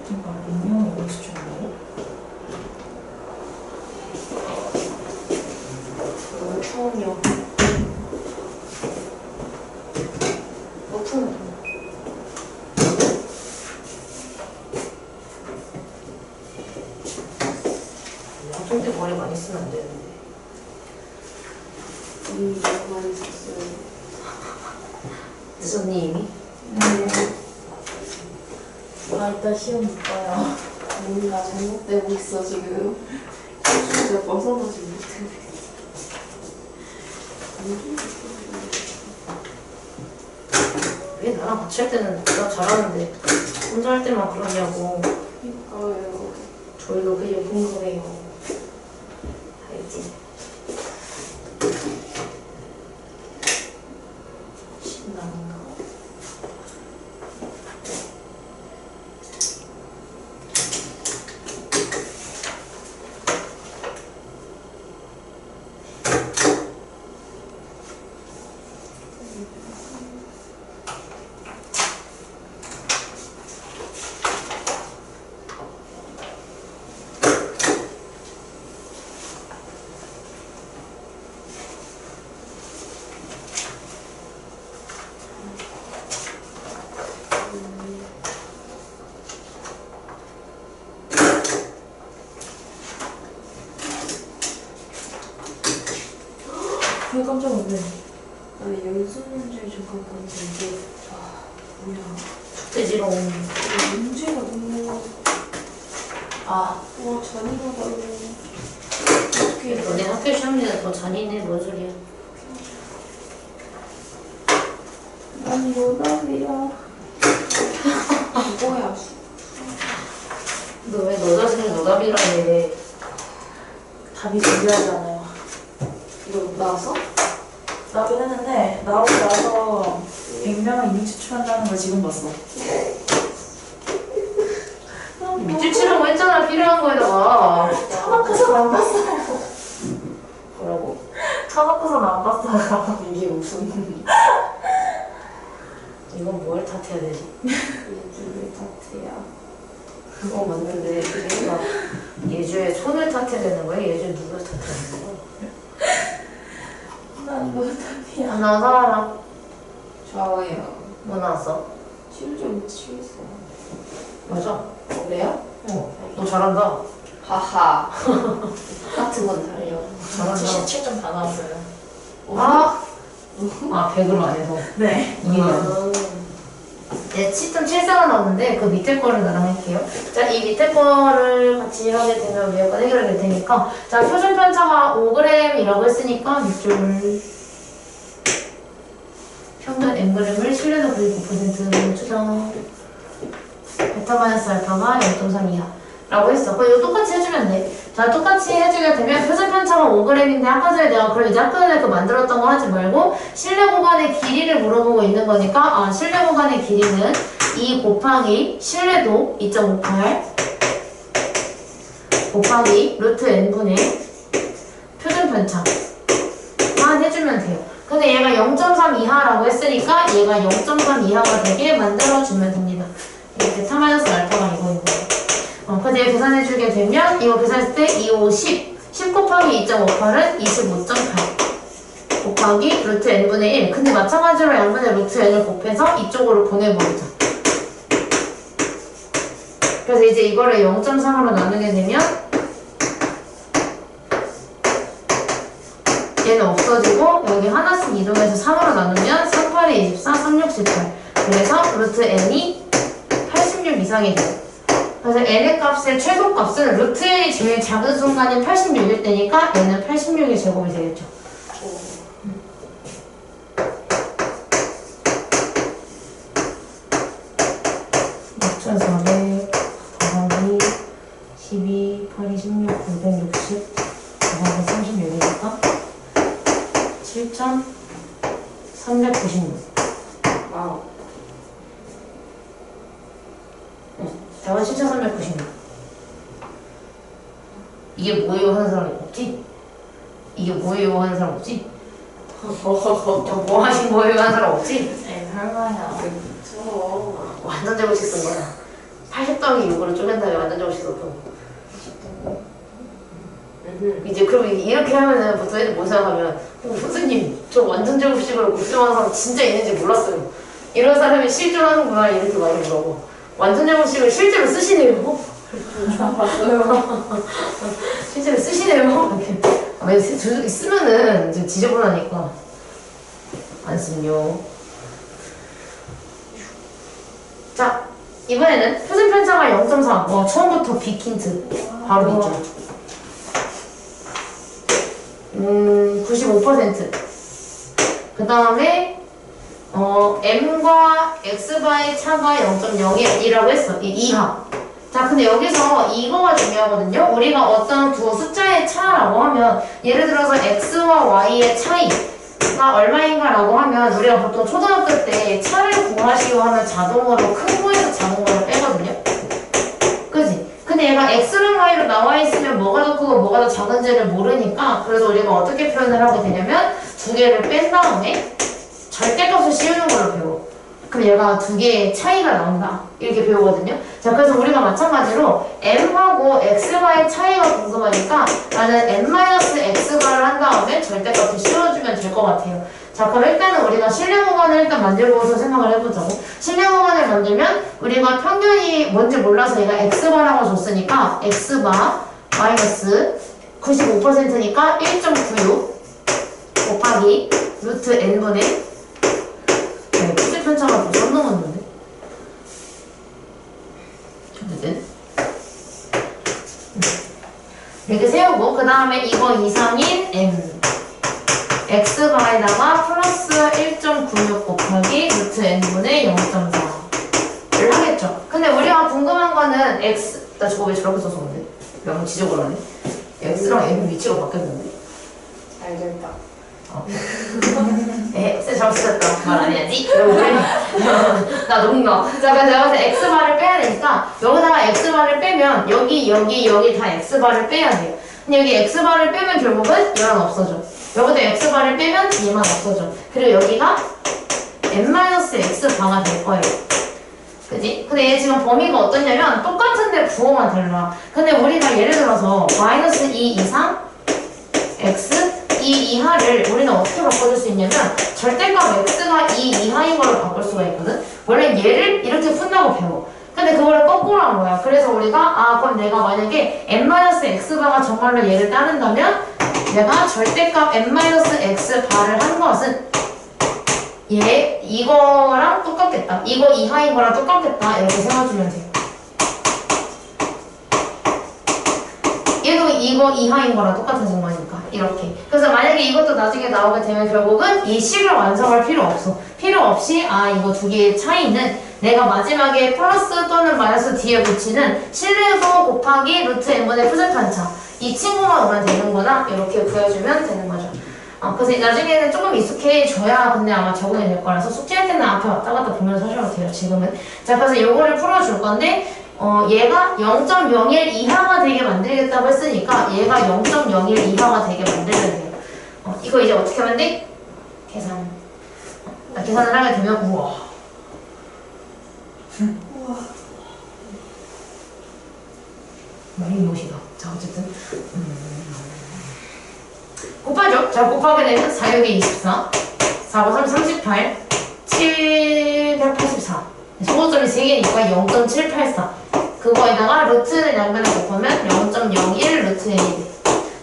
Speaker 2: 그러니까 민영이 어디서 주는
Speaker 1: 너무 처음이야. 높은 거. 보통 때 머리 많이 쓰면 안 되는데.
Speaker 3: 너무 많이 썼어요.
Speaker 1: 선생님이?
Speaker 2: 아, 이따 시험 못 봐요.
Speaker 3: 뭔가 잘못되고 있어 지금. 진짜 벗어나지 못해.
Speaker 1: 왜 나랑 같이 할 때는 나 잘하는데 혼자 할 때만 그러냐고.
Speaker 3: 그러니까요.
Speaker 1: 저희도 그게 궁금해요. 알지? 신나는가?
Speaker 2: 왜 깜짝 놀래?
Speaker 3: 아니 연습 문제를 잠깐 봤는데 이게 뭐야?
Speaker 1: 숙제지롱.
Speaker 3: 문제가 너무
Speaker 2: 아,
Speaker 3: 와 잔인하다고.
Speaker 1: 너네 학교 시험지는 더 잔인해. 뭔 소리야?
Speaker 3: 아니 노답이야. 이거야.
Speaker 1: 너 왜 너 자신을 너답이라 해?
Speaker 2: 답이 중요하잖아요.
Speaker 3: 너 나서?
Speaker 2: 나긴 했는데 나오고 나서 100명을 이미 추출한다는 걸 지금 봤어.
Speaker 1: 밑줄 치라고 했잖아. 필요한 거에다가.
Speaker 2: 차박해서는 안 봤어요.
Speaker 1: 뭐라고?
Speaker 2: 차박해서는 안 봤어요.
Speaker 3: 이게 무슨
Speaker 1: 이건 뭘 탓해야 되지?
Speaker 3: 예주의 타트야.
Speaker 1: 그거 맞는데 그게 예주의 손을 탓해야 되는 거야? 예주 누굴 탓해야 되는 거야?
Speaker 2: 난 노답이야.
Speaker 1: 하나 사람.
Speaker 3: 좋아요.
Speaker 1: 뭐 나왔어?
Speaker 3: 7.7세.
Speaker 1: 맞아.
Speaker 3: 그래요?
Speaker 1: 너 잘한다.
Speaker 3: 하하. 같은 건 달려.
Speaker 1: 잘한다.
Speaker 2: 77점 다 나왔어요.
Speaker 1: 아! 100으로 안 해서.
Speaker 2: 네.
Speaker 1: 이게 네, 10.74가 나오는데 그 밑에 거를 나랑 할게요. 자, 이 밑에 거를 같이 하게 되면 외우가 해결하게 될 테니까 자, 표준 편차가 5g이라고 했으니까 밑줄 평균 mg을 신뢰도 99% 추정 베타 마이너스 알파가 0.3 이하 라고 했어. 그럼 이거 똑같이 해주면 돼. 자, 똑같이 해주게 되면 표준 편차가 5g인데 아까 전에 내가 그럼 이제 아까 전에 그 만들었던 거 하지 말고 실내 공간의 길이를 물어보고 있는 거니까 실내 공간의 길이는 2 곱하기 실내도 2.58 곱하기 루트 n분의 표준 편차만 해주면 돼요. 근데 얘가 0.3 이하라고 했으니까 얘가 0.3 이하가 되게 만들어주면 됩니다. 이렇게 4 마이너스 알파가 이거인 거예요. 근데 얘 계산해주게 되면 이거 계산했을 때 2, 5, 10 10 곱하기 2.58은 25.8 곱하기 루트 n분의 1. 근데 마찬가지로 양분의 루트 n을 곱해서 이쪽으로 보내버리자. 그래서 이제 이거를 0.3으로 나누게 되면 얘는 없어지고 여기 하나씩 이동해서 3으로 나누면 3, 8에 24, 3, 6, 18. 그래서 루트 n이 86 이상이 돼요. 그래서 n의 값의 최소값은 루트 n이 제일 작은 순간인 86일 때니까 얘는 86의 제곱이 되겠죠. 6,400 더하기 12, 8이 16, 960 더하기 36이니까 7,396.
Speaker 3: 와우.
Speaker 1: 답은 7,396. 이게 뭐예요 하는 사람 없지? 이게 뭐예요 하는 사람 없지? 저 뭐 하신 거예요 하는 사람 없지?
Speaker 2: 네, 설마야.
Speaker 3: 그쵸.
Speaker 1: 완전 제곱식 쓴 거야. 80 더하기 6으로 쪼갠 다음에 완전 제곱식 썼고. 이제 그럼 이렇게 하면은 보통 애들 뭐 생각하면 선생님 저 완전 제곱식으로 곱셈하는 사람 진짜 있는지 몰랐어요. 이런 사람이 실존하는구나 이렇게 많이 물어보. 완전 제곱식을 실제로 쓰시네요.
Speaker 3: 봤어요.
Speaker 1: 실제로 쓰시네요. 이렇게 쓰면은 이제 지저분하니까 안 쓰요. 자, 이번에는 표준 편차가 0.3. 처음부터 빅 힌트 바로 있죠. 95%. 그 다음에 m과 x바의 차가 0.01이라고 했어. 이 이하. 자, 근데 여기서 이거가 중요하거든요. 우리가 어떤 두 숫자의 차라고 하면 예를 들어서 x와 y의 차이가 얼마인가 라고 하면 우리가 보통 초등학교 때 차를 구하시오 하면 자동으로 큰 거에서 작은 거를 빼거든요. 그지? 근데 얘가 x랑 y로 나와 있으면 뭐가 더 크고 뭐가 더 작은지를 모르니까 그래서 우리가 어떻게 표현을 하게 되냐면 두 개를 뺀 다음에 절대값을 씌우는 걸로 배워. 그럼 얘가 두 개의 차이가 나온다. 이렇게 배우거든요. 자, 그래서 우리가 마찬가지로 m하고 x바의 차이가 궁금하니까 나는 n-x바를 한 다음에 절대값을 씌워주면 될 것 같아요. 자, 그럼 일단은 우리가 실내 공간을 일단 만들고서 생각을 해보자고. 실내 공간을 만들면 우리가 평균이 뭔지 몰라서 얘가 x바라고 줬으니까 x바 마이너스 95%니까 1.96 곱하기 루트 n분의 표준 편차가 더 선 넘었는데. 어쨌든 이렇게 세우고 그 다음에 이거 이상인 m x바에다가 플러스 1.96 곱하기 루트 n분의 0.4를 하겠죠. 근데 우리가 궁금한 거는 x 나 저거 왜 저렇게 써서 그런데? 너무 지저분하네. x랑 m 위치가 바뀌었는데.
Speaker 3: 잘 됐다.
Speaker 1: 쌤 잘못 쓰셨다. 말 안 해야지. 나 농담. 자, 그래서 내가 봤을 때 x바를 빼야 되니까 여기다가 x바를 빼면 여기 다 x바를 빼야 돼요. 근데 여기 x바를 빼면 결국은 얘는 없어져. 여기다 x바를 빼면 얘만 없어져. 그리고 여기가 n-x바가 될 거예요. 그지? 근데 얘 지금 범위가 어떠냐면 똑같은데 부호만 달라. 근데 우리가 예를 들어서 마이너스 2 이상 x 2 이하를 우리는 어떻게 바꿔줄 수 있냐면 절대값 x가 2 이하인 걸로 바꿀 수가 있거든. 원래 얘를 이렇게 푼다고 배워. 근데 그거를 거꾸로 한 거야. 그래서 우리가 그럼 내가 만약에 n-x바가 정말로 얘를 따른다면 내가 절대값 n-x바를 한 것은 얘 이거랑 똑같겠다. 이거 이하인 거랑 똑같겠다. 이렇게 세워주면 돼요. 얘도 이거 이하인 거랑 똑같아진 거니까 이렇게. 그래서 만약에 이것도 나중에 나오게 되면 결국은 이 식을 완성할 필요 없어. 필요 없이 이거 두 개의 차이는 내가 마지막에 플러스 또는 마이너스 뒤에 붙이는 실내소 곱하기 루트 n분의 표준 편차 이 친구만 오면 되는구나. 이렇게 구해주면 되는 거죠. 그래서 나중에는 조금 익숙해져야 근데 아마 적응이 될 거라서 숙제할 때는 앞에 왔다 갔다 보면서 하셔도 돼요. 지금은. 자, 그래서 요거를 풀어줄 건데 얘가 0.01 이하가 되게 만들겠다고 했으니까 얘가 0.01 이하가 되게 만들면 돼요. 이거 이제 어떻게 하면 돼? 계산. 계산을 하게 되면 우와. 많이 못이다. 자, 어쨌든 곱하죠. 자, 곱하게 되면 4, 6에 24, 4, 5, 3, 38, 784. 소수점이 3개니까 0.784. 그거에다가 루트는 양변을 곱하면 0.01 루트 n이 돼.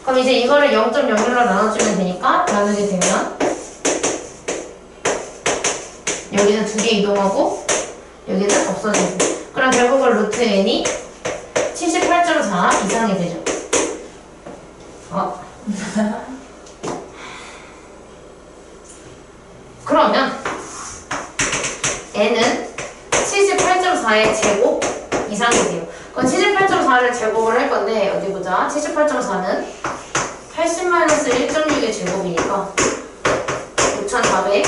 Speaker 1: 그럼 이제 이거를 0.01로 나눠주면 되니까 나누게 되면 여기는 2개 이동하고 여기는 없어지고. 그럼 결국은 루트 n이 78.4 이상이 되죠. 그러면 n은 78.4의 제곱 이상이 돼요. 그럼 78.4를 제곱을 할 건데 어디 보자. 78.4는 80-1.6의 제곱이니까 6400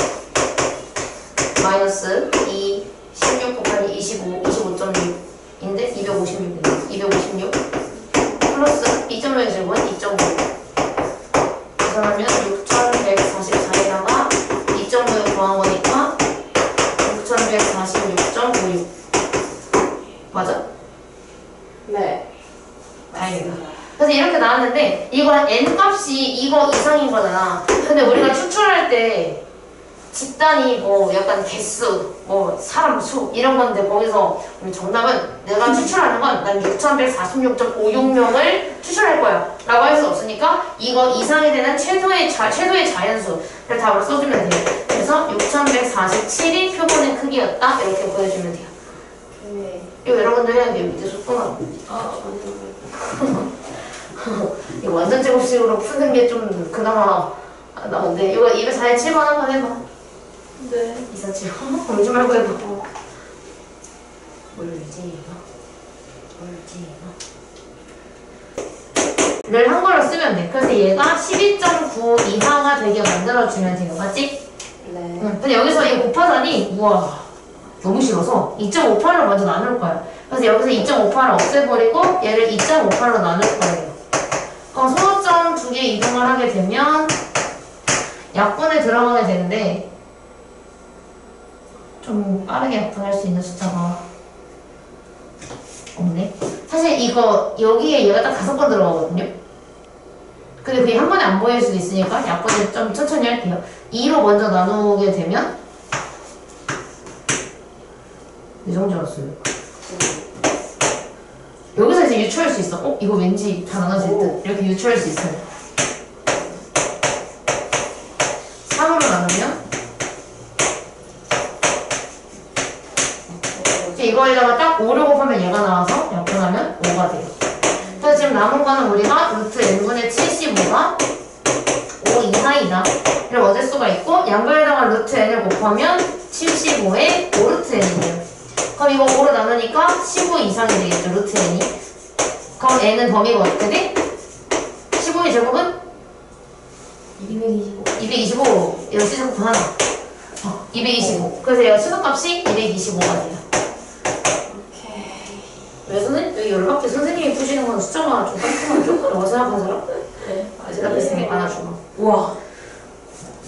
Speaker 1: 마이너스 2 16 곱하기 25 25.6인데 256이네. 256 플러스 2.6의 제곱은 2.5. 그러면 6144에다가 2.5를 더한 거니까 6146.56 맞아?
Speaker 3: 네.
Speaker 1: 다행이다. 그래서 이렇게 나왔는데 이거는 n 값이 이거 이상인 거잖아. 근데 우리가 추출할 때 집단이 뭐 약간 개수, 뭐 사람 수 이런 건데 거기서 우리 정답은 내가 추출하는 건 난 6146.56명을 추출할 거야 라고 할 수 없으니까 이거 이상이 되는 최소의 자연수를 답으로 써주면 돼요. 그래서 6147이 표본의 크기였다 이렇게 보여주면 돼요.
Speaker 3: 네.
Speaker 1: 이거 여러분들 해야 돼요. 밑에 속도나. 이거 완전 제곱식으로 푸는 게 좀 그나마 나은데 이거 247번 한번 해봐.
Speaker 3: 네.
Speaker 1: 247번 공지 말고 해봐. 를 한 걸로 쓰면 돼. 그래서 얘가 12.9 이하가 되게 만들어주면 돼요. 맞지?
Speaker 3: 네.
Speaker 1: 응. 근데 여기서 이거 곱하다니 우와 너무 싫어서 2.58로 먼저 나눌 거야. 그래서 여기서 2.58을 없애버리고 얘를 2.58로 나눌 거예요. 그럼 소수점 2개 이동을 하게 되면 약분에 들어가게 되는데 좀 빠르게 약분할 수 있는 숫자가 없네. 사실 이거 여기에 얘가 딱 5번 들어가거든요. 근데 그게 한 번에 안 보일 수도 있으니까 약분을 좀 천천히 할게요. 2로 먼저 나누게 되면 이 정도 알았어요. 여기서 이제 유추할 수 있어. 이거 왠지 다 나눠질 듯. 이렇게 유추할 수 있어요. 3으로 나누면 이거에다가 딱 5를 곱하면 얘가 나와서 약분하면 5가 돼요. 그래서 지금 남은 거는 우리가 루트 n분의 75가 5 이하이다. 이를 얻을 수가 있고 양변에다가 루트 n을 곱하면 75에 5루트 n이에요. 그럼 이거 5로 나누니까 15 이상이 되겠죠, 루트 n이. 그럼 n은 범위가 어떻게 돼? 15의 제곱은? 225. 이거 시제곱 하나. 225. 그래서 얘가 최소값이 225가 돼요. 왜 여기 열받게 선생님이 푸시는 건 숫자가 좀 깜깜하죠? 라고 생각한 사람?
Speaker 2: 네.
Speaker 1: 대답했으니 안아주마. 우와.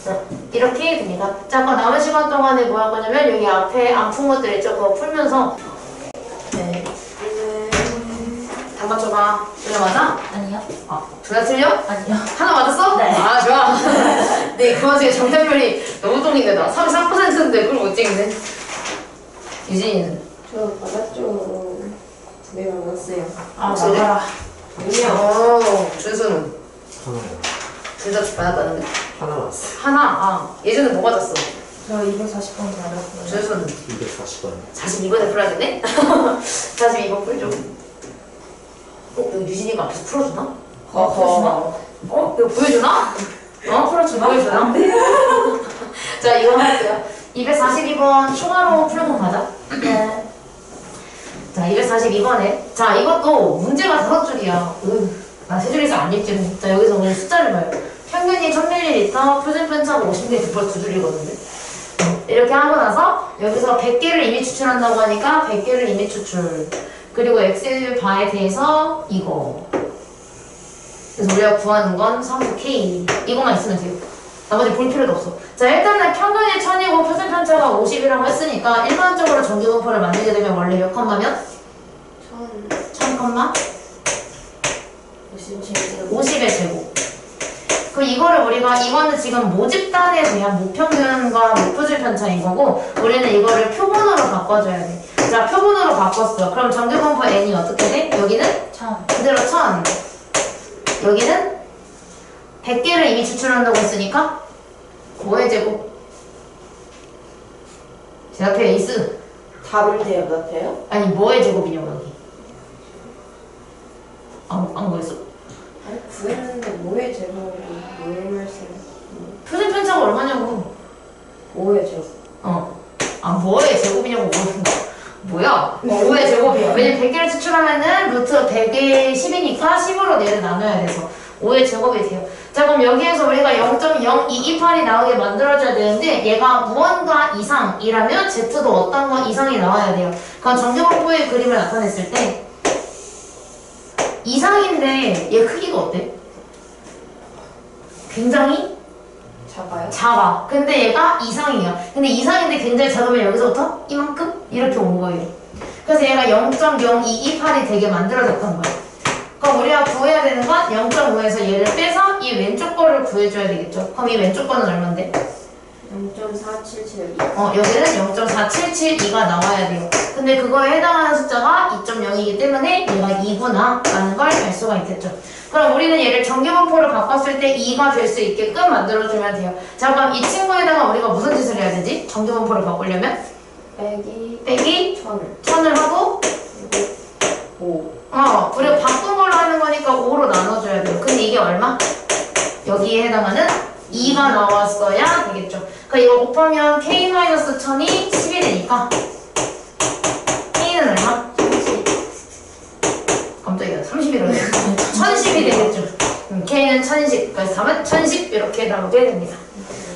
Speaker 1: 자, 이렇게 됩니다. 자, 그럼 남은 시간 동안에 뭐 할 거냐면 여기 앞에 안 푼 것들 있죠? 그거 풀면서 네. 다 맞춰봐. 둘 맞아?
Speaker 2: 아니요.
Speaker 1: 둘 다 틀려?
Speaker 2: 아니요.
Speaker 1: 하나 맞았어?
Speaker 2: 네.
Speaker 1: 아, 좋아. 네, 그 와중에 정답률이 너무 똥인데 나 33%인데 그걸 못 찍네. 유진이는?
Speaker 3: 저 맞았죠. 네, 맞았어요.
Speaker 2: 맞아라.
Speaker 1: 준수는?
Speaker 4: 하나요.
Speaker 1: 둘 다 맞았다는데?
Speaker 4: 하나 왔어요.
Speaker 1: 하나? 예전에 뭐 맞았어?
Speaker 2: 저 240번 받았고요.
Speaker 1: 준수는?
Speaker 4: 240번.
Speaker 1: 42번에 풀어야겠네? 42번 풀죠. 이거 유진이가 앞에서 풀어주나? 풀어주나? 이거 보여주나? 풀어주나? 보여주나? 자, 이거 할게요. 242번 총괄호 풀는 거 가자.
Speaker 2: 네.
Speaker 1: 자, 242번에. 자, 이것도 문제가 5줄이야. 나 3줄에서 안 읽지. 자, 여기서 오늘 숫자를 봐요. 평균이 1000ml, 표준 편차가 50ml, 벌써 2줄이거든요. 이렇게 하고 나서 여기서 100개를 이미 추출한다고 하니까 100개를 이미 추출. 그리고 x바에 대해서 이거. 그래서 우리가 구하는 건 상수 k. 이것만 있으면 돼요. 나머지 볼 필요도 없어. 자, 일단은 평균이 1000이고 표준 편차가 50이라고 했으니까 일반적으로 정규분포를 만들게 되면 원래 몇 컴마면? 1000 컴마? 50의 제곱. 그 이거를 우리가 이거는 지금 모집단에 대한 모평균과 모표준 편차인 거고 우리는 이거를 표본으로 바꿔줘야 돼. 자, 표본으로 바꿨어. 그럼 정규분포 n이 어떻게 돼? 여기는
Speaker 2: 1000.
Speaker 1: 그대로 1000. 여기는 100개를 이미 추출한다고 했으니까 뭐의 제곱? 대답해 에이스.
Speaker 3: 답을 대답해요?
Speaker 1: 아니 뭐의 제곱이냐고 여기. 안 구했어?
Speaker 3: 아니 구했는데 뭐의 제곱이 뭘 말씀?
Speaker 1: 표준 편차가 얼마냐고.
Speaker 3: 뭐의 제곱?
Speaker 1: 뭐의 제곱이냐고 물어본 거. 뭐야? 5의 제곱이야. 왜냐면 100개를 추출하면은 루트 100의 10이니까 10으로 얘를 나눠야 돼서 5의 제곱이 돼요. 자, 그럼 여기에서 우리가 0.0228이 나오게 만들어줘야 되는데 얘가 무언가 이상이라면 Z도 어떤 거 이상이 나와야 돼요. 그럼 정규분포의 그림을 나타냈을 때 이상인데 얘 크기가 어때? 굉장히
Speaker 3: 작아요?
Speaker 1: 작아. 근데 얘가 이상이야. 근데 이상인데 굉장히 작으면 여기서부터 이만큼? 이렇게 온 거예요. 그래서 얘가 0.0228이 되게 만들어졌던 거야. 그럼 우리가 구해야 되는 건 0.5에서 얘를 빼서 이 왼쪽 거를 구해줘야 되겠죠. 그럼 이 왼쪽 거는 얼만데?
Speaker 3: 0.477.
Speaker 1: 여기는 0.4772가 나와야 돼요. 근데 그거에 해당하는 숫자가 2.0이기 때문에 얘가 2구나 라는 걸 알 수가 있겠죠. 그럼 우리는 얘를 정규분포를 바꿨을 때 2가 될 수 있게끔 만들어주면 돼요. 자, 그럼 이 친구에다가 우리가 무슨 짓을 해야 되지? 정규분포를 바꾸려면? 빼기 1000을 하고
Speaker 3: 5.
Speaker 1: 우리가 바꾼 걸로 하는 거니까 5로 나눠줘야 돼요. 근데 이게 얼마? 여기에 해당하는 2가 나왔어야 되겠죠. 그러니까 이거 곱하면 k-1000이 10이 되니까 k는 얼마? 30. 깜짝이야. 30이라고 해. 1010이 되겠죠. k는 1010. 그래서 답은 1010 이렇게 나오게 됩니다.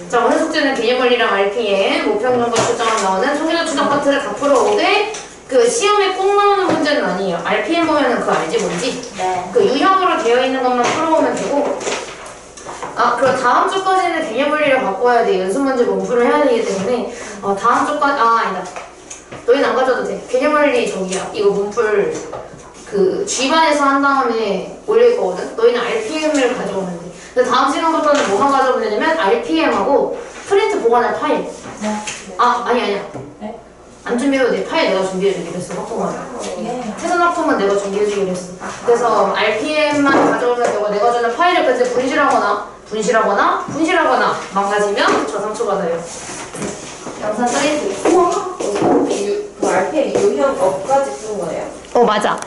Speaker 1: 자, 오늘 숙제는 개념원리랑 RPM, 모평정보 추정안 나오는 통계적 추정 파트를 다 풀어오되 그 시험에 꼭 나오는 문제는 아니에요. RPM 보면은 그거 알지 뭔지?
Speaker 2: 네.
Speaker 1: 그 유형으로 되어 있는 것만 풀어오면 되고 그리고 다음 주까지는 개념원리를 바꿔야 돼. 연습 문제 공부를 해야 되기 때문에 다음 주까지 아니다. 너희는 안 가져도 돼. 개념원리 저기야. 이거 문풀 그 G반에서 한 다음에 올릴 거거든. 너희는 RPM을 가져오면 돼. 근데 다음 시간부터는 뭐만 가져오면 되냐면 RPM하고 프린트 보관할 파일.
Speaker 2: 네.
Speaker 1: 아니야.
Speaker 2: 네?
Speaker 1: 안 준비해도 돼. 파일 내가 준비해주기로 했어. 확통은.
Speaker 2: 네.
Speaker 1: 태선 확통은 내가 준비해주기로 했어. 그래서 RPM만 가져오면 되고 내가 주는 파일을 그때 분실하거나 망가지면 저상 초과돼요. 영상 써있지?
Speaker 3: 그 RPM 유형 업까지 쓴 거예요?
Speaker 1: 맞아.